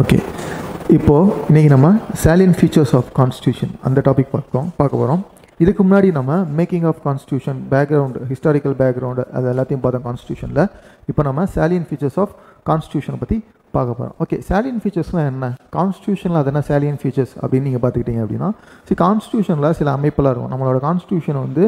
Okay, இப்போது இன்றைக்கி நம்ம salient features ஆஃப் கான்ஸ்டியூஷன் அந்த டாபிக் பார்க்க போகிறோம். இதுக்கு முன்னாடி நம்ம making of constitution background, historical background, அது எல்லாத்தையும் பார்த்தோம் கான்ஸ்டியூஷனில். இப்போ நம்ம salient features ஆஃப் கான்ஸ்டியூஷனை பற்றி பார்க்க போகிறோம். ஓகே, salient featuresனால் என்ன? கான்ஸ்டியூஷனில் அது என்ன salient features அப்படின்னு நீங்கள் பார்த்துக்கிட்டீங்க அப்படின்னா, கான்ஸ்டியூஷனில் சில அமைப்பெல்லாம் இருக்கும். நம்மளோட கான்ஸ்டியூஷன் வந்து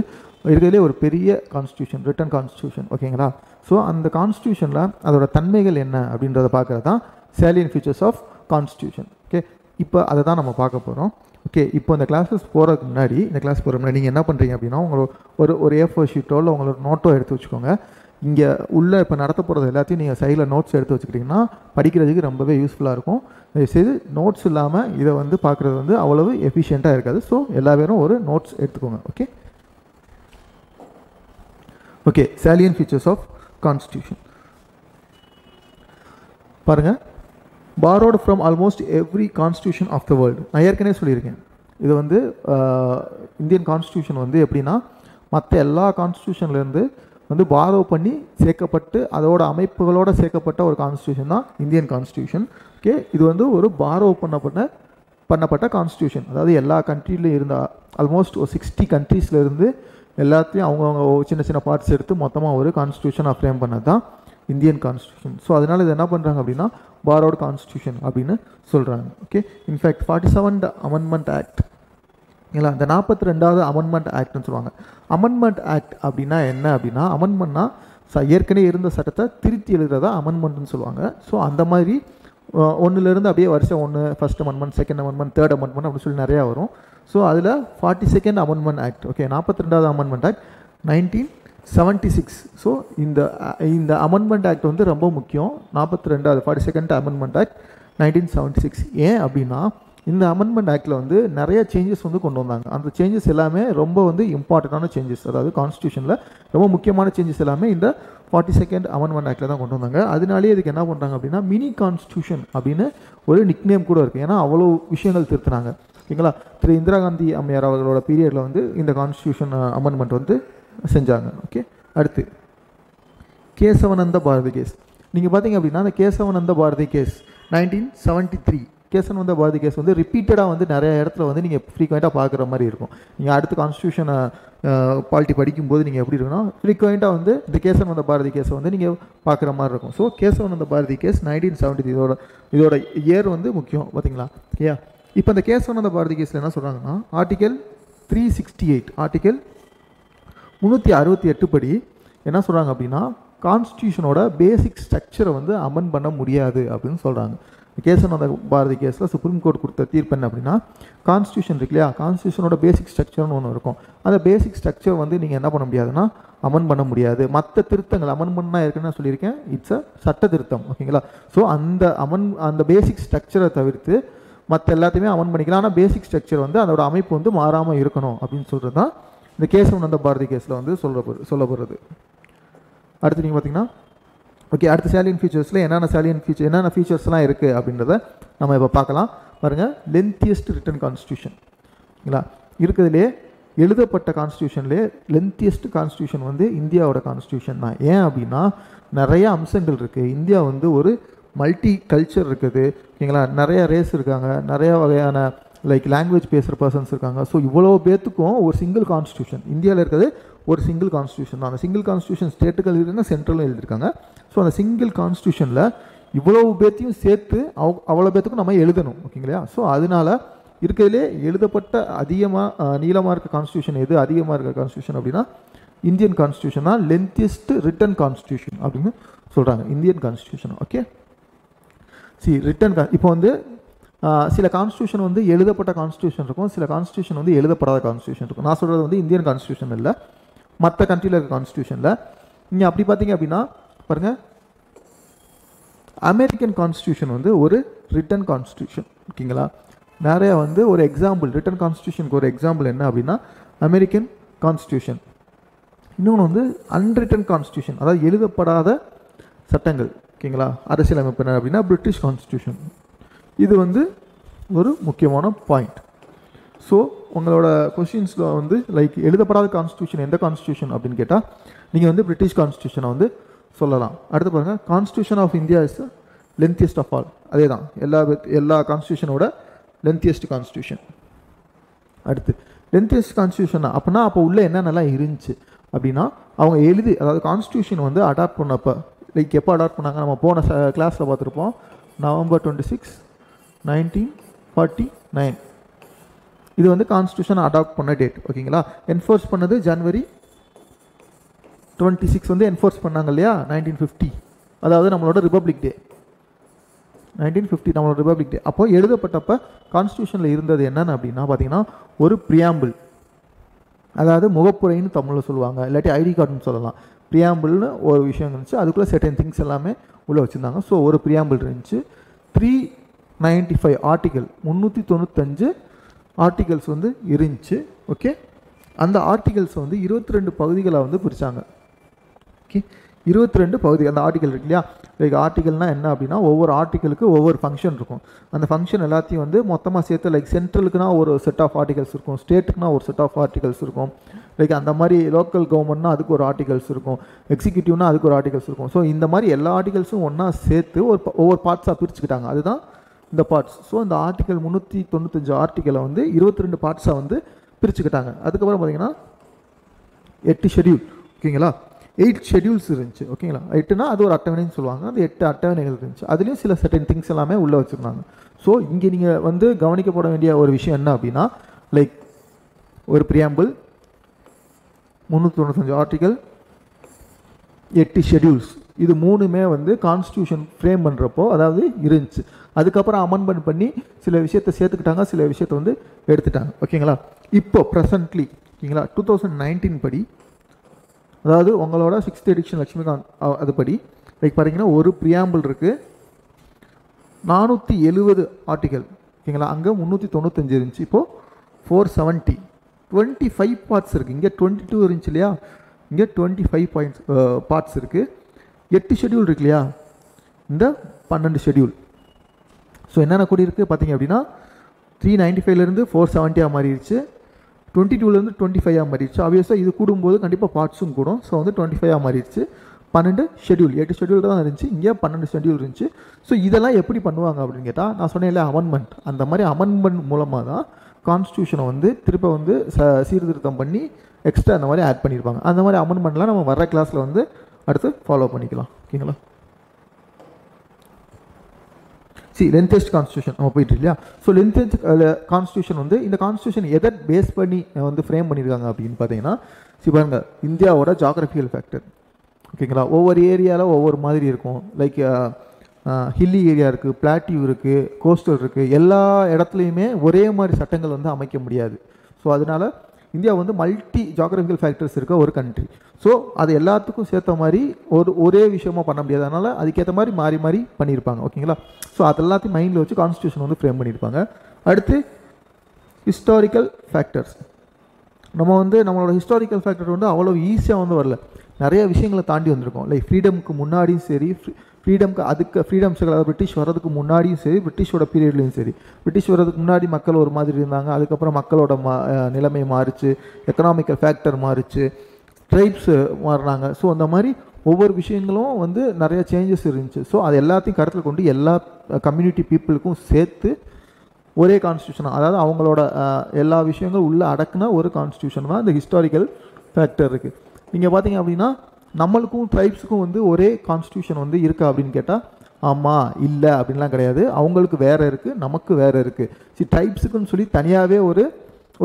இருக்கிறதுலே ஒரு பெரிய கான்ஸ்டியூஷன், ரிட்டன் கான்ஸ்டியூஷன், ஓகேங்களா? ஸோ அந்த கான்ஸ்டியூஷனில் அதோட தன்மைகள் என்ன அப்படின்றத பார்க்குறது தான் salient features of constitution. Okay, இப்போ அதை தான் நம்ம பார்க்க போகிறோம். ஓகே, இப்போ இந்த கிளாஸஸ் போகிறதுக்கு முன்னாடி, இந்த கிளாஸ் போகிற முன்னாடி நீங்கள் என்ன பண்ணுறீங்க அப்படின்னா, ஒரு A4 ஷீட்டோ இல்லை உங்களோட நோட்டோ எடுத்து வச்சுக்கோங்க. இங்கே உள்ளே இப்போ நடத்த போகிறது எல்லாத்தையும் நீங்கள் சைடில் நோட்ஸ் எடுத்து வச்சுக்கிட்டிங்கன்னா படிக்கிறதுக்கு ரொம்பவே யூஸ்ஃபுல்லாக இருக்கும். தயவுசெய்து நோட்ஸ் இல்லாமல் இதை வந்து பார்க்குறது வந்து அவ்வளவு எஃபிஷியண்ட்டாக இருக்காது. ஸோ எல்லா பேரும் ஒரு நோட்ஸ் எடுத்துக்கோங்க. Okay okay salient features of constitution பாருங்கள். borrowed from almost every constitution of the world. நான் ஏற்கனவே சொல்லியிருக்கேன், இது வந்து இந்தியன் கான்ஸ்டியூஷன் வந்து எப்படின்னா மற்ற எல்லா கான்ஸ்டியூஷன்லேருந்து வந்து பாரோ பண்ணி சேர்க்கப்பட்டு அதோட அமைப்புகளோடு சேர்க்கப்பட்ட ஒரு கான்ஸ்டியூஷன் தான் இந்தியன் கான்ஸ்டியூஷன். ஓகே, இது வந்து ஒரு பாரோ பண்ணப்பட்ட கான்ஸ்டியூஷன். அதாவது எல்லா கண்ட்ரிலையும் இருந்த ஆல்மோஸ்ட் ஒரு 60 கண்ட்ரீஸ்லேருந்து எல்லாத்தையும் அவங்கவுங்க சின்ன சின்ன பார்ட்ஸ் எடுத்து மொத்தமாக ஒரு கான்ஸ்டியூஷனாக ஃப்ரேம் பண்ணது தான் இந்தியன் கான்ஸ்டியூஷன். ஸோ அதனால் இது என்ன பண்ணுறாங்க அப்படின்னா பாரோட் கான்ஸ்டியூஷன் அப்படின்னு சொல்கிறாங்க. Okay, in fact 47th amendment act, இல்லைங்களா, இந்த 42வது அமெண்ட்மெண்ட் ஆக்ட்னு சொல்லுவாங்க. அமெண்ட்மெண்ட் ஆக்ட் அப்படின்னா என்ன அப்படின்னா, அமெண்ட்மெண்ட்னா ஏற்கனவே இருந்த சட்டத்தை திருத்தி எழுதுறதா அமெண்ட்மெண்ட்னு சொல்லுவாங்க. ஸோ அந்த மாதிரி ஒன்றுலேருந்து அப்படியே வருஷம் 1 first amendment, second amendment, third amendment அப்படின்னு சொல்லி நிறையா வரும். ஸோ அதில் 42nd அமெண்ட்மெண்ட் ஆக்ட், ஓகே, 42வது அமெண்ட்மெண்ட் ஆக்ட் 1976. ஸோ இந்த அமெண்ட்மெண்ட் ஆக்ட் வந்து ரொம்ப முக்கியம். 42nd amendment act 1976. ஏன் அப்படின்னா இந்த அமெண்ட்மெண்ட் ஆக்டில் வந்து நிறைய சேஞ்சஸ் வந்து கொண்டு வந்தாங்க. அந்த சேஞ்சஸ் எல்லாமே ரொம்ப வந்து இம்பார்ட்டண்ட்டான சேஞ்சஸ், அதாவது கான்ஸ்டியூஷனில் ரொம்ப முக்கியமான சேஞ்சஸ் எல்லாமே இந்த 42nd அமெண்ட்மெண்ட் ஆக்டில் தான் கொண்டு வந்தாங்க. அதனாலேயே இதுக்கு என்ன பண்ணுறாங்க அப்படின்னா மினி கான்ஸ்டியூஷன் அப்படின்னு ஒரு நிக்நேம் கூட இருக்குது. ஏன்னா அவ்வளோ விஷயங்கள் திருத்தினாங்க, ஓகேங்களா. திரு இந்திரா காந்தி அம்மையார் அவர்களோட பீரியடில் வந்து இந்த கான்ஸ்டியூஷன் அமெண்ட்மெண்ட் வந்து செஞ்சாங்க. ஓகே, அடுத்து கேசவனந்த பாரதி கேஸ். நீங்கள் பார்த்தீங்க அப்படின்னா அந்த கேசவனந்த பாரதி கேஸ் 1973. கேசவனந்த பாரதி கேஸ் வந்து ரிப்பீட்டடாக வந்து நிறைய இடத்துல வந்து நீங்கள் ஃப்ரீக்வெண்ட்டாக பார்க்குற மாதிரி இருக்கும். நீங்கள் அடுத்த கான்ஸ்டியூஷன் பாலிட்டி படிக்கும்போது நீங்கள் எப்படி இருக்குன்னா ஃப்ரீக்வெண்ட்டாக வந்து இந்த கேசவனந்த பாரதி கேஸை வந்து நீங்கள் பார்க்குற மாதிரி இருக்கும். ஸோ கேசவனந்த பாரதி கேஸ் 1973 இதோட இயர் வந்து முக்கியம், பார்த்தீங்களா. ஏன் இப்போ இந்த கேசவனந்த பாரதி கேஸில் என்ன சொல்கிறாங்கன்னா ஆர்டிகல் 368, ஆர்டிகல் 368 படி என்ன சொல்கிறாங்க அப்படின்னா கான்ஸ்டியூஷனோட பேசிக் ஸ்ட்ரக்சரை வந்து அமெண்ட் பண்ண முடியாது அப்படின்னு சொல்கிறாங்க. கேசவனந்த பாரதி கேஸில் சுப்ரீம் கோர்ட் கொடுத்த தீர்ப்பு என்ன அப்படின்னா, கான்ஸ்டியூஷன் இருக்கு இல்லையா, கான்ஸ்டியூஷனோட பேசிக் ஸ்ட்ரக்சர்னு ஒன்று இருக்கும். அந்த பேசிக் ஸ்ட்ரக்சர் வந்து நீங்கள் என்ன பண்ண முடியாதுன்னா அமெண்ட் பண்ண முடியாது. மற்ற திருத்தங்கள் அமெண்ட்மெண்ட்னா இருக்குன்னு சொல்லியிருக்கேன், இட்ஸ் அ சட்ட திருத்தம், ஓகேங்களா. ஸோ அந்த பேசிக் ஸ்ட்ரக்சரை தவிர்த்து மற்ற எல்லாத்தையுமே அமெண்ட் பண்ணிக்கலாம். ஆனால் பேசிக் ஸ்ட்ரக்சர் வந்து அதோட அமைப்பு வந்து மாறாமல் இருக்கணும் அப்படின்னு சொல்கிறது தான் இந்த கேசவனந்த பாரதி கேஸில் வந்து சொல்லப்படுறது. அடுத்து நீங்கள் பார்த்தீங்கன்னா ஓகே, அடுத்த salient ஃபீச்சர்ஸில் என்னென்ன ஃபீச்சர்ஸ்லாம் இருக்குது அப்படின்றத நம்ம இப்போ பார்க்கலாம். பாருங்கள், லென்த்தியஸ்ட் ரிட்டன் கான்ஸ்டியூஷன், இல்லைங்களா, இருக்கிறதுலே எழுதப்பட்ட கான்ஸ்டியூஷன்லேயே லென்த்தியஸ்ட் கான்ஸ்டியூஷன் வந்து இந்தியாவோட கான்ஸ்டியூஷன் தான். ஏன் அப்படின்னா நிறைய அம்சங்கள் இருக்குது. இந்தியா வந்து ஒரு மல்டி கல்ச்சர் இருக்குது, ஓகேங்களா. நிறைய ரேஸ் இருக்காங்க, நிறைய வகையான லாங்குவேஜ் பேசுகிற பர்சன்ஸ் இருக்காங்க. ஸோ இவ்வளோ பேர்த்துக்கும் ஒரு சிங்கிள் கான்ஸ்டியூஷன் இந்தியாவில் இருக்கிறது ஒரு சிங்கிள் கான்ஸ்டியூஷன் தான். அந்த சிங்கிள் கான்ஸ்டியூஷன் ஸ்டேட்டுகள் எழுதுனா சென்ட்ரலும் எழுதியிருக்காங்க. ஸோ அந்த சிங்கிள் கான்ஸ்டியூஷனில் இவ்வளவு பேர்த்தையும் சேர்த்து அவ்வளோ பேர்த்துக்கும் நம்ம எழுதணும், ஓகேங்களா. ஸோ அதனால் இருக்கிறதுலே எழுதப்பட்ட அதிகமாக நீளமாக இருக்க கான்ஸ்டியூஷன் எது, அதிகமாக இருக்க கான்ஸ்டியூஷன் அப்படின்னா இந்தியன் கான்ஸ்டியூஷன் தான் லென்த்தியஸ்ட் ரிட்டன் கான்ஸ்டியூஷன் அப்படின்னு சொல்கிறாங்க, இந்தியன் கான்ஸ்டியூஷன். ஓகே, இப்போ வந்து சில கான்ஸ்டியூஷன் வந்து எழுதப்பட்ட கான்ஸ்டியூஷன் இருக்கும், சில கான்ஸ்டியூஷன் வந்து எழுதப்படாத கான்ஸ்டியூஷன் இருக்கும். நான் சொல்கிறது வந்து இந்தியன் கான்ஸ்டியூஷன் இல்லை, மற்ற கண்ட்ரியில் இருக்க கான்ஸ்டியூஷனில். நீங்கள் அப்படி பார்த்தீங்க அப்படின்னா பாருங்கள், அமெரிக்கன் கான்ஸ்டியூஷன் வந்து ஒரு ரிட்டன் கான்ஸ்டியூஷன், ஓகேங்களா. நிறையா வந்து ஒரு எக்ஸாம்பிள், ரிட்டன் கான்ஸ்டியூஷனுக்கு ஒரு எக்ஸாம்பிள் என்ன அப்படின்னா அமெரிக்கன் கான்ஸ்டியூஷன். இன்னொன்று வந்து அன்ரிட்டன் கான்ஸ்டியூஷன், அதாவது எழுதப்படாத சட்டங்கள், ஓகேங்களா. அரசியலமைப்பு என்ன அப்படின்னா பிரிட்டிஷ் கான்ஸ்டியூஷன். இது வந்து ஒரு முக்கியமான பாயிண்ட். ஸோ உங்களோட கொஷின்ஸில் வந்து எழுதப்படாத கான்ஸ்டியூஷன் எந்த கான்ஸ்டியூஷன் அப்படின்னு கேட்டால் நீங்கள் வந்து பிரிட்டிஷ் கான்ஸ்டியூஷனை வந்து சொல்லலாம். அடுத்து பாருங்கள், constitution of India is lengthiest of all, அதே தான் எல்லா கான்ஸ்டியூஷனோட லென்த்தியஸ்ட் கான்ஸ்டியூஷன். அடுத்து லென்த்தியஸ்ட் கான்ஸ்டியூஷன் அப்படின்னா அப்போ உள்ள என்னென்னலாம் இருந்துச்சு அப்படின்னா அவங்க அதாவது கான்ஸ்டியூஷன் வந்து அடாப்ட் பண்ணப்போ லைக் எப்போ அடாப்ட் பண்ணாங்க, நம்ம போன கிளாஸில் பார்த்துருப்போம். November 26, 1949 இது வந்து கான்ஸ்டியூஷன் அடாப்ட் பண்ண டேட். ஓகேங்களா. என்ஃபோர்ஸ் பண்ணது January 26 வந்து என்ஃபோர்ஸ் பண்ணாங்க இல்லையா 1950, அதாவது நம்மளோட ரிபப்ளிக் டே 1950 நம்மளோட ரிபப்ளிக் டே. அப்போ எழுதப்பட்டப்போ கான்ஸ்டியூஷனில் இருந்தது என்னென்னு அப்படின்னா பார்த்தீங்கன்னா ஒரு ப்ரியாம்பிள், அதாவது முகப்புரைன்னு தமிழில் சொல்லுவாங்க, இல்லாட்டி ஐடி கார்டுன்னு சொல்லலாம். ப்ரியாம்பிள்னு ஒரு விஷயம் இருந்துச்சு, அதுக்குள்ளே செர்டன் திங்ஸ் எல்லாமே உள்ளே வச்சுருந்தாங்க. ஸோ ஒரு ப்ரியாம்பிள் இருந்துச்சு. 395 ஆர்டிகல் 395 ஆர்டிகல்ஸ் வந்து இருந்துச்சு. ஓகே. அந்த ஆர்டிகல்ஸ் வந்து 22 பகுதிகளை வந்து பிரித்தாங்க. ஓகே. 22 பகுதி அந்த ஆர்டிகல் இருக்கு இல்லையா. லைக் ஆர்டிகல்னால் என்ன அப்படின்னா ஒவ்வொரு ஆர்டிகலுக்கு ஒவ்வொரு ஃபங்க்ஷன் இருக்கும். அந்த ஃபங்க்ஷன் எல்லாத்தையும் வந்து மொத்தமாக சேர்த்து லைக் சென்ட்ரலுக்குனா ஒரு செட் ஆஃப் ஆர்டிகல்ஸ் இருக்கும், ஸ்டேட்டுக்குனா ஒரு செட் ஆஃப் ஆர்டிகல்ஸ் இருக்கும், லைக் அந்த மாதிரி லோக்கல் கவர்மெண்ட்னா அதுக்கு ஒரு ஆர்டிகல்ஸ் இருக்கும், எக்ஸிக்யூட்டிவ்னா அதுக்கு ஒரு ஆர்டிகல்ஸ் இருக்கும். ஸோ இந்த மாதிரி எல்லா ஆர்டிகல்ஸும் ஒன்றா சேர்த்து ஒவ்வொரு பார்ட்ஸாக பிரிச்சுக்கிட்டாங்க. அதுதான் இந்த பார்ட்ஸ். ஸோ இந்த ஆர்டிகல் 395 ஆர்டிக்கலை வந்து 22 பார்ட்ஸாக வந்து பிரிச்சுக்கிட்டாங்க. அதுக்கப்புறம் பார்த்தீங்கன்னா 8 ஷெட்யூல். ஓகேங்களா. 8 ஷெட்யூல்ஸ் இருந்துச்சு. ஓகேங்களா. 8னா அது ஒரு அட்டவணைன்னு சொல்லுவாங்க. அந்த 8 அட்டவணைகள் இருந்துச்சு. அதுலேயும் சில செர்டன் திங்ஸ் எல்லாமே உள்ளே வச்சுருந்தாங்க. ஸோ இங்கே நீங்கள் வந்து கவனிக்கப்பட வேண்டிய ஒரு விஷயம் என்ன அப்படின்னா லைக் ஒரு ப்ரியாம்பிள், 395 ஆர்டிகல், 8 ஷெட்யூல்ஸ், இது மூணுமே வந்து கான்ஸ்டியூஷன் ஃப்ரேம் பண்ணுறப்போ அதாவது இருந்துச்சு. அதுக்கப்புறம் அமெண்ட்மெண்ட் பண்ணி சில விஷயத்தை சேர்த்துக்கிட்டாங்க, சில விஷயத்தை வந்து எடுத்துட்டாங்க. ஓகேங்களா. இப்போ ப்ரெசன்ட்லி ஓகேங்களா 2019 படி, அதாவது உங்களோட 6th எடிஷன் லட்சுமிகாந்த் அதுபடி லைக் பார்த்தீங்கன்னா ஒரு ப்ரியாம்பிள் இருக்குது, 470 ஆர்டிகல். ஓகேங்களா. அங்கே 395 இருந்துச்சு, இப்போது 470, 25 பார்ட்ஸ் இருக்குது. இங்கே 22 இருந்துச்சு இல்லையா, இங்கே 25 பார்ட்ஸ் இருக்குது. 8 ஷெட்யூல் இருக்கு இல்லையா, இந்த 12 ஷெட்யூல். ஸோ என்னென்ன கூடி இருக்குது பார்த்தீங்க அப்படின்னா 395லேருந்து 470 மாறிடுச்சு, 22லேருந்து 25 மாறிடுச்சு. ஆப்வியஸாக இது கூடும்போது கண்டிப்பாக பார்ட்ஸும் கூடும். ஸோ வந்து 25 மாறிடுச்சு. 12 ஷெட்யூல், 8 ஷெட்யூல் தான் இருந்துச்சு, இங்கே 12 ஷெட்யூல் இருந்துச்சு. ஸோ இதெல்லாம் எப்படி பண்ணுவாங்க அப்படின்னு கேட்டால் நான் சொன்னேன் இல்லை அமெண்ட்மெண்ட், அந்த மாதிரி அமெண்ட்மெண்ட் மூலமாக தான் கான்ஸ்டியூஷனை வந்து திரும்ப வந்து சீர்திருத்தம் பண்ணி எக்ஸ்ட்ரா அந்த மாதிரி ஆட் பண்ணியிருப்பாங்க. அந்த மாதிரி அமெண்ட்மெண்ட்லாம் நம்ம வர கிளாஸில் வந்து அடுத்து ஃபாலோ பண்ணிக்கலாம். ஓகேங்களா. லென்த்தஸ்ட் கான்ஸ்டியூஷன் நம்ம போயிட்டு இல்லையா. ஸோ லென்த்தஸ்ட் கான்ஸ்டியூஷன் வந்து இந்த கான்ஸ்டியூஷன் எதை பேஸ் பண்ணி வந்து ஃப்ரேம் பண்ணியிருக்காங்க அப்படின்னு பார்த்தீங்கன்னா பாருங்க இந்தியாவோட ஜாகிரபிக்கல் ஃபேக்டர். ஓகேங்களா. ஒவ்வொரு ஏரியாவில் ஒவ்வொரு மாதிரி இருக்கும். லைக் ஹில்லி ஏரியா இருக்குது, பிளாட்டிவ் இருக்குது, கோஸ்டல் இருக்குது. எல்லா இடத்துலையுமே ஒரே மாதிரி சட்டங்கள் வந்து அமைக்க முடியாது. ஸோ அதனால் இந்தியா வந்து மல்டி ஜாகிரபிக்கல் ஃபேக்டர்ஸ் இருக்க ஒரு கண்ட்ரி. ஸோ அது எல்லாத்துக்கும் சேர்த்த மாதிரி ஒரே விஷயமா பண்ண முடியாது. அதனால் அதுக்கேற்ற மாதிரி மாறி மாறி பண்ணியிருப்பாங்க. ஓகேங்களா. ஸோ அது எல்லாத்தையும் மைண்டில் வச்சு கான்ஸ்டியூஷன் வந்து ஃப்ரேம் பண்ணியிருப்பாங்க. அடுத்து ஹிஸ்டாரிக்கல் ஃபேக்டர்ஸ். நம்ம வந்து நம்மளோட ஹிஸ்டாரிக்கல் ஃபேக்டர் வந்து அவ்வளோ ஈஸியாக வந்து வரல, நிறைய விஷயங்களை தாண்டி வந்திருக்கோம். லைக் ஃப்ரீடமுக்கு முன்னாடியும் சரி, ஃப்ரீடம்ஸுகள் அதாவது பிரிட்டிஷ் வர்றதுக்கு முன்னாடியும் சரி, பிரிட்டிஷோட பீரியட்லேயும் சரி. பிரிட்டிஷ் வர்றதுக்கு முன்னாடி மக்கள் ஒரு மாதிரி இருந்தாங்க, அதுக்கப்புறம் மக்களோட நிலைமை மாறிச்சு, எக்கனாமிக்கல் ஃபேக்டர் மாறிச்சு, ட்ரைப்ஸ் மாறினாங்க. ஸோ அந்த மாதிரி ஒவ்வொரு விஷயங்களும் வந்து நிறைய சேஞ்சஸ் இருந்துச்சு. ஸோ அது எல்லாத்தையும் கருத்தில் கொண்டு எல்லா கம்யூனிட்டி பீப்புளுக்கும் சேர்த்து ஒரே கான்ஸ்டியூஷன், அதாவது அவங்களோட எல்லா விஷயங்களும் உள்ளே அடக்குனா ஒரு கான்ஸ்டியூஷன் தான் இந்த ஹிஸ்டாரிக்கல் ஃபேக்டர் இருக்குது. நீங்கள் பார்த்தீங்க அப்படின்னா நம்மளுக்கும் ட்ரைப்ஸுக்கும் வந்து ஒரே கான்ஸ்டியூஷன் வந்து இருக்கா அப்படின்னு கேட்டால் ஆமாம் இல்லை அப்படின்லாம் கிடையாது. அவங்களுக்கு வேறு இருக்குது, நமக்கு வேறு இருக்குது. ட்ரைப்ஸுக்குன்னு சொல்லி தனியாகவே ஒரு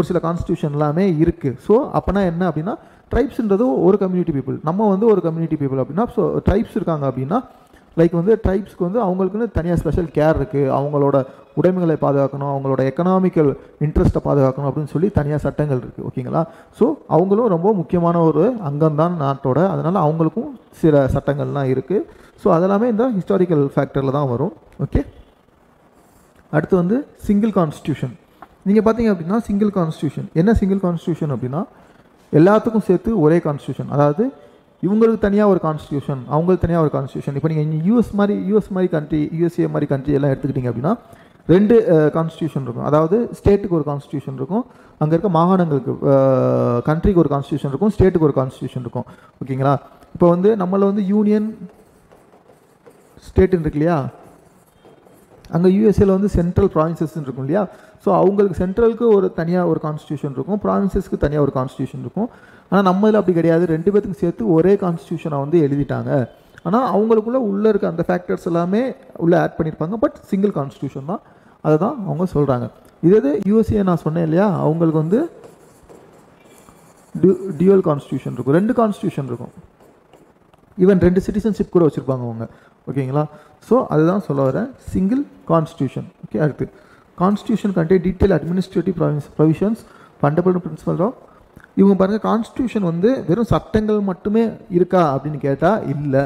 சில கான்ஸ்டியூஷன் எல்லாமே இருக்குது. ஸோ அப்போனா என்ன அப்படின்னா ட்ரைப்ஸ்ன்றது ஒரு கம்யூனிட்டி பீப்புள், நம்ம வந்து ஒரு கம்யூனிட்டி பீப்புள் அப்படின்னா ஸோ ட்ரைப்ஸ் இருக்காங்க அப்படின்னா லைக் வந்து ட்ரைப்ஸ்க்கு வந்து அவங்களுக்குன்னு தனியாக ஸ்பெஷல் கேர் இருக்குது, அவங்களோட உடைமைகளை பாதுகாக்கணும், அவங்களோட எக்கனாமிக்கல் இன்ட்ரெஸ்ட்டை பாதுகாக்கணும் அப்படின்னு சொல்லி தனியாக சட்டங்கள் இருக்குது. ஓகேங்களா. ஸோ அவங்களும் ரொம்ப முக்கியமான ஒரு அங்கம்தான் நாட்டோட, அதனால் அவங்களுக்கும் சில சட்டங்கள்லாம் இருக்குது. ஸோ அதெல்லாமே இந்த ஹிஸ்டாரிக்கல் ஃபேக்டரில் தான் வரும். ஓகே. அடுத்து வந்து சிங்கிள் கான்ஸ்டியூஷன். நீங்கள் பார்த்தீங்க அப்படின்னா சிங்கிள் கான்ஸ்டியூஷன் என்ன, சிங்கிள் கான்ஸ்டியூஷன் அப்படின்னா எல்லாத்துக்கும் சேர்த்து ஒரே கான்ஸ்டியூஷன், அதாவது இவங்களுக்கு தனியாக ஒரு கான்ஸ்டியூஷன், அவங்களுக்கு தனியாக ஒரு கான்ஸ்டியூஷன். இப்போ நீங்கள் யூஎஸ் மாதிரி கண்ட்ரி, யூஎஸ்ஏ மாதிரி கண்ட்ரி எல்லாம் எடுத்துக்கிட்டிங்க அப்படின்னா 2 கான்ஸ்டியூஷன் இருக்கும். அதாவது ஸ்டேட்டுக்கு ஒரு கான்ஸ்டியூஷன் இருக்கும், அங்கே இருக்க மாகாணங்களுக்கு கண்ட்ரிக்கு ஒரு கான்ஸ்டியூஷன் இருக்கும், ஸ்டேட்டுக்கு ஒரு கான்ஸ்டியூஷன் இருக்கும். ஓகேங்களா. இப்போ வந்து நம்மள வந்து யூனியன் ஸ்டேட்டுன்னு இருக்கு இல்லையா, அங்கே யூஎஸ்ஏல வந்து சென்ட்ரல் ப்ராவின்சஸ்ன்னு இருக்கும் இல்லையா. ஸோ அவங்களுக்கு சென்ட்ரலுக்கு ஒரு தனியாக ஒரு கான்ஸ்டியூஷன் இருக்கும், ப்ராவின்சஸ்க்கு தனியாக ஒரு கான்ஸ்டியூஷன் இருக்கும். ஆனால் நம்ம இதில் அப்படி கிடையாது, ரெண்டு பேத்துக்கும் சேர்த்து ஒரே கான்ஸ்டியூஷனை வந்து எழுதிட்டாங்க. ஆனால் அவங்களுக்குள்ள உள்ளே இருக்க அந்த ஃபேக்டர்ஸ் எல்லாமே உள்ளே ஆட் பண்ணியிருப்பாங்க, பட் சிங்கிள் கான்ஸ்டியூஷன் தான். அதை தான் அவங்க சொல்கிறாங்க. இதே யூஎஸ்ஏ நான் சொன்னேன் இல்லையா, அவங்களுக்கு வந்து டியூவல் கான்ஸ்டியூஷன் இருக்கும், ரெண்டு கான்ஸ்டியூஷன் இருக்கும், ஈவன் ரெண்டு சிட்டிசன்ஷிப் கூட வச்சுருப்பாங்க அவங்க. ஓகேங்களா. ஸோ அதுதான் சொல்ல வரேன், சிங்கிள் கான்ஸ்டியூஷன். ஓகே. அடுத்து constitution contain detail administrative provisions fundamental principle of. இவங்க பாருங்கள், கான்ஸ்டியூஷன் வந்து வெறும் சட்டங்கள் மட்டுமே இருக்கா அப்படின்னு கேட்டால் இல்லை.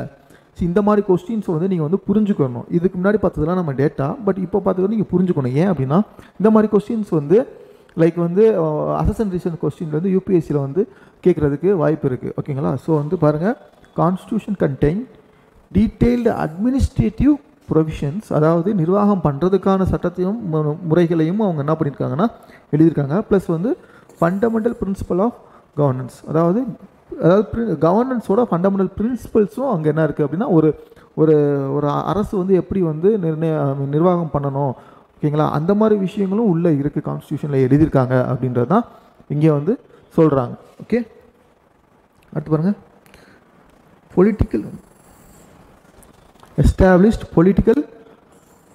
இந்த மாதிரி கொஸ்டின்ஸ் வந்து நீங்கள் வந்து புரிஞ்சுக்கணும். இதுக்கு முன்னாடி பார்த்ததுலாம் நம்ம டேட்டா, பட் இப்போ பார்த்துக்கணும் நீங்கள் புரிஞ்சுக்கணும். ஏன் அப்படின்னா இந்த மாதிரி கொஸ்டின்ஸ் வந்து லைக் வந்து அசஸ் அண்ட் ரீசன் கொஸ்டின் வந்து யூபிஎஸ்சியில் வந்து கேட்குறதுக்கு வாய்ப்பு இருக்குது. ஓகேங்களா. ஸோ வந்து பாருங்கள், constitution contain detailed administrative provisions, அதாவது நிர்வாகம் பண்ணுறதுக்கான சட்டத்தையும் முறைகளையும் அவங்க என்ன பண்ணியிருக்காங்கன்னா எழுதியிருக்காங்க. ப்ளஸ் வந்து ஃபண்டமெண்டல் பிரின்சிபல் ஆஃப் கவர்னன்ஸ், அதாவது கவர்னன்ஸோட ஃபண்டமெண்டல் பிரின்சிபல்ஸும் அங்கே என்ன இருக்குது அப்படின்னா ஒரு ஒரு ஒரு அரசு வந்து எப்படி வந்து நிர்வாகம் பண்ணணும். ஓகேங்களா. அந்த மாதிரி விஷயங்களும் உள்ளே இருக்குது, கான்ஸ்டியூஷனில் எழுதியிருக்காங்க அப்படின்றது தான் இங்கே வந்து சொல்கிறாங்க. ஓகே. அடுத்து பாருங்கள், பொலிட்டிக்கல் எஸ்டாப்ளிஷ்ட் பொலிட்டிக்கல்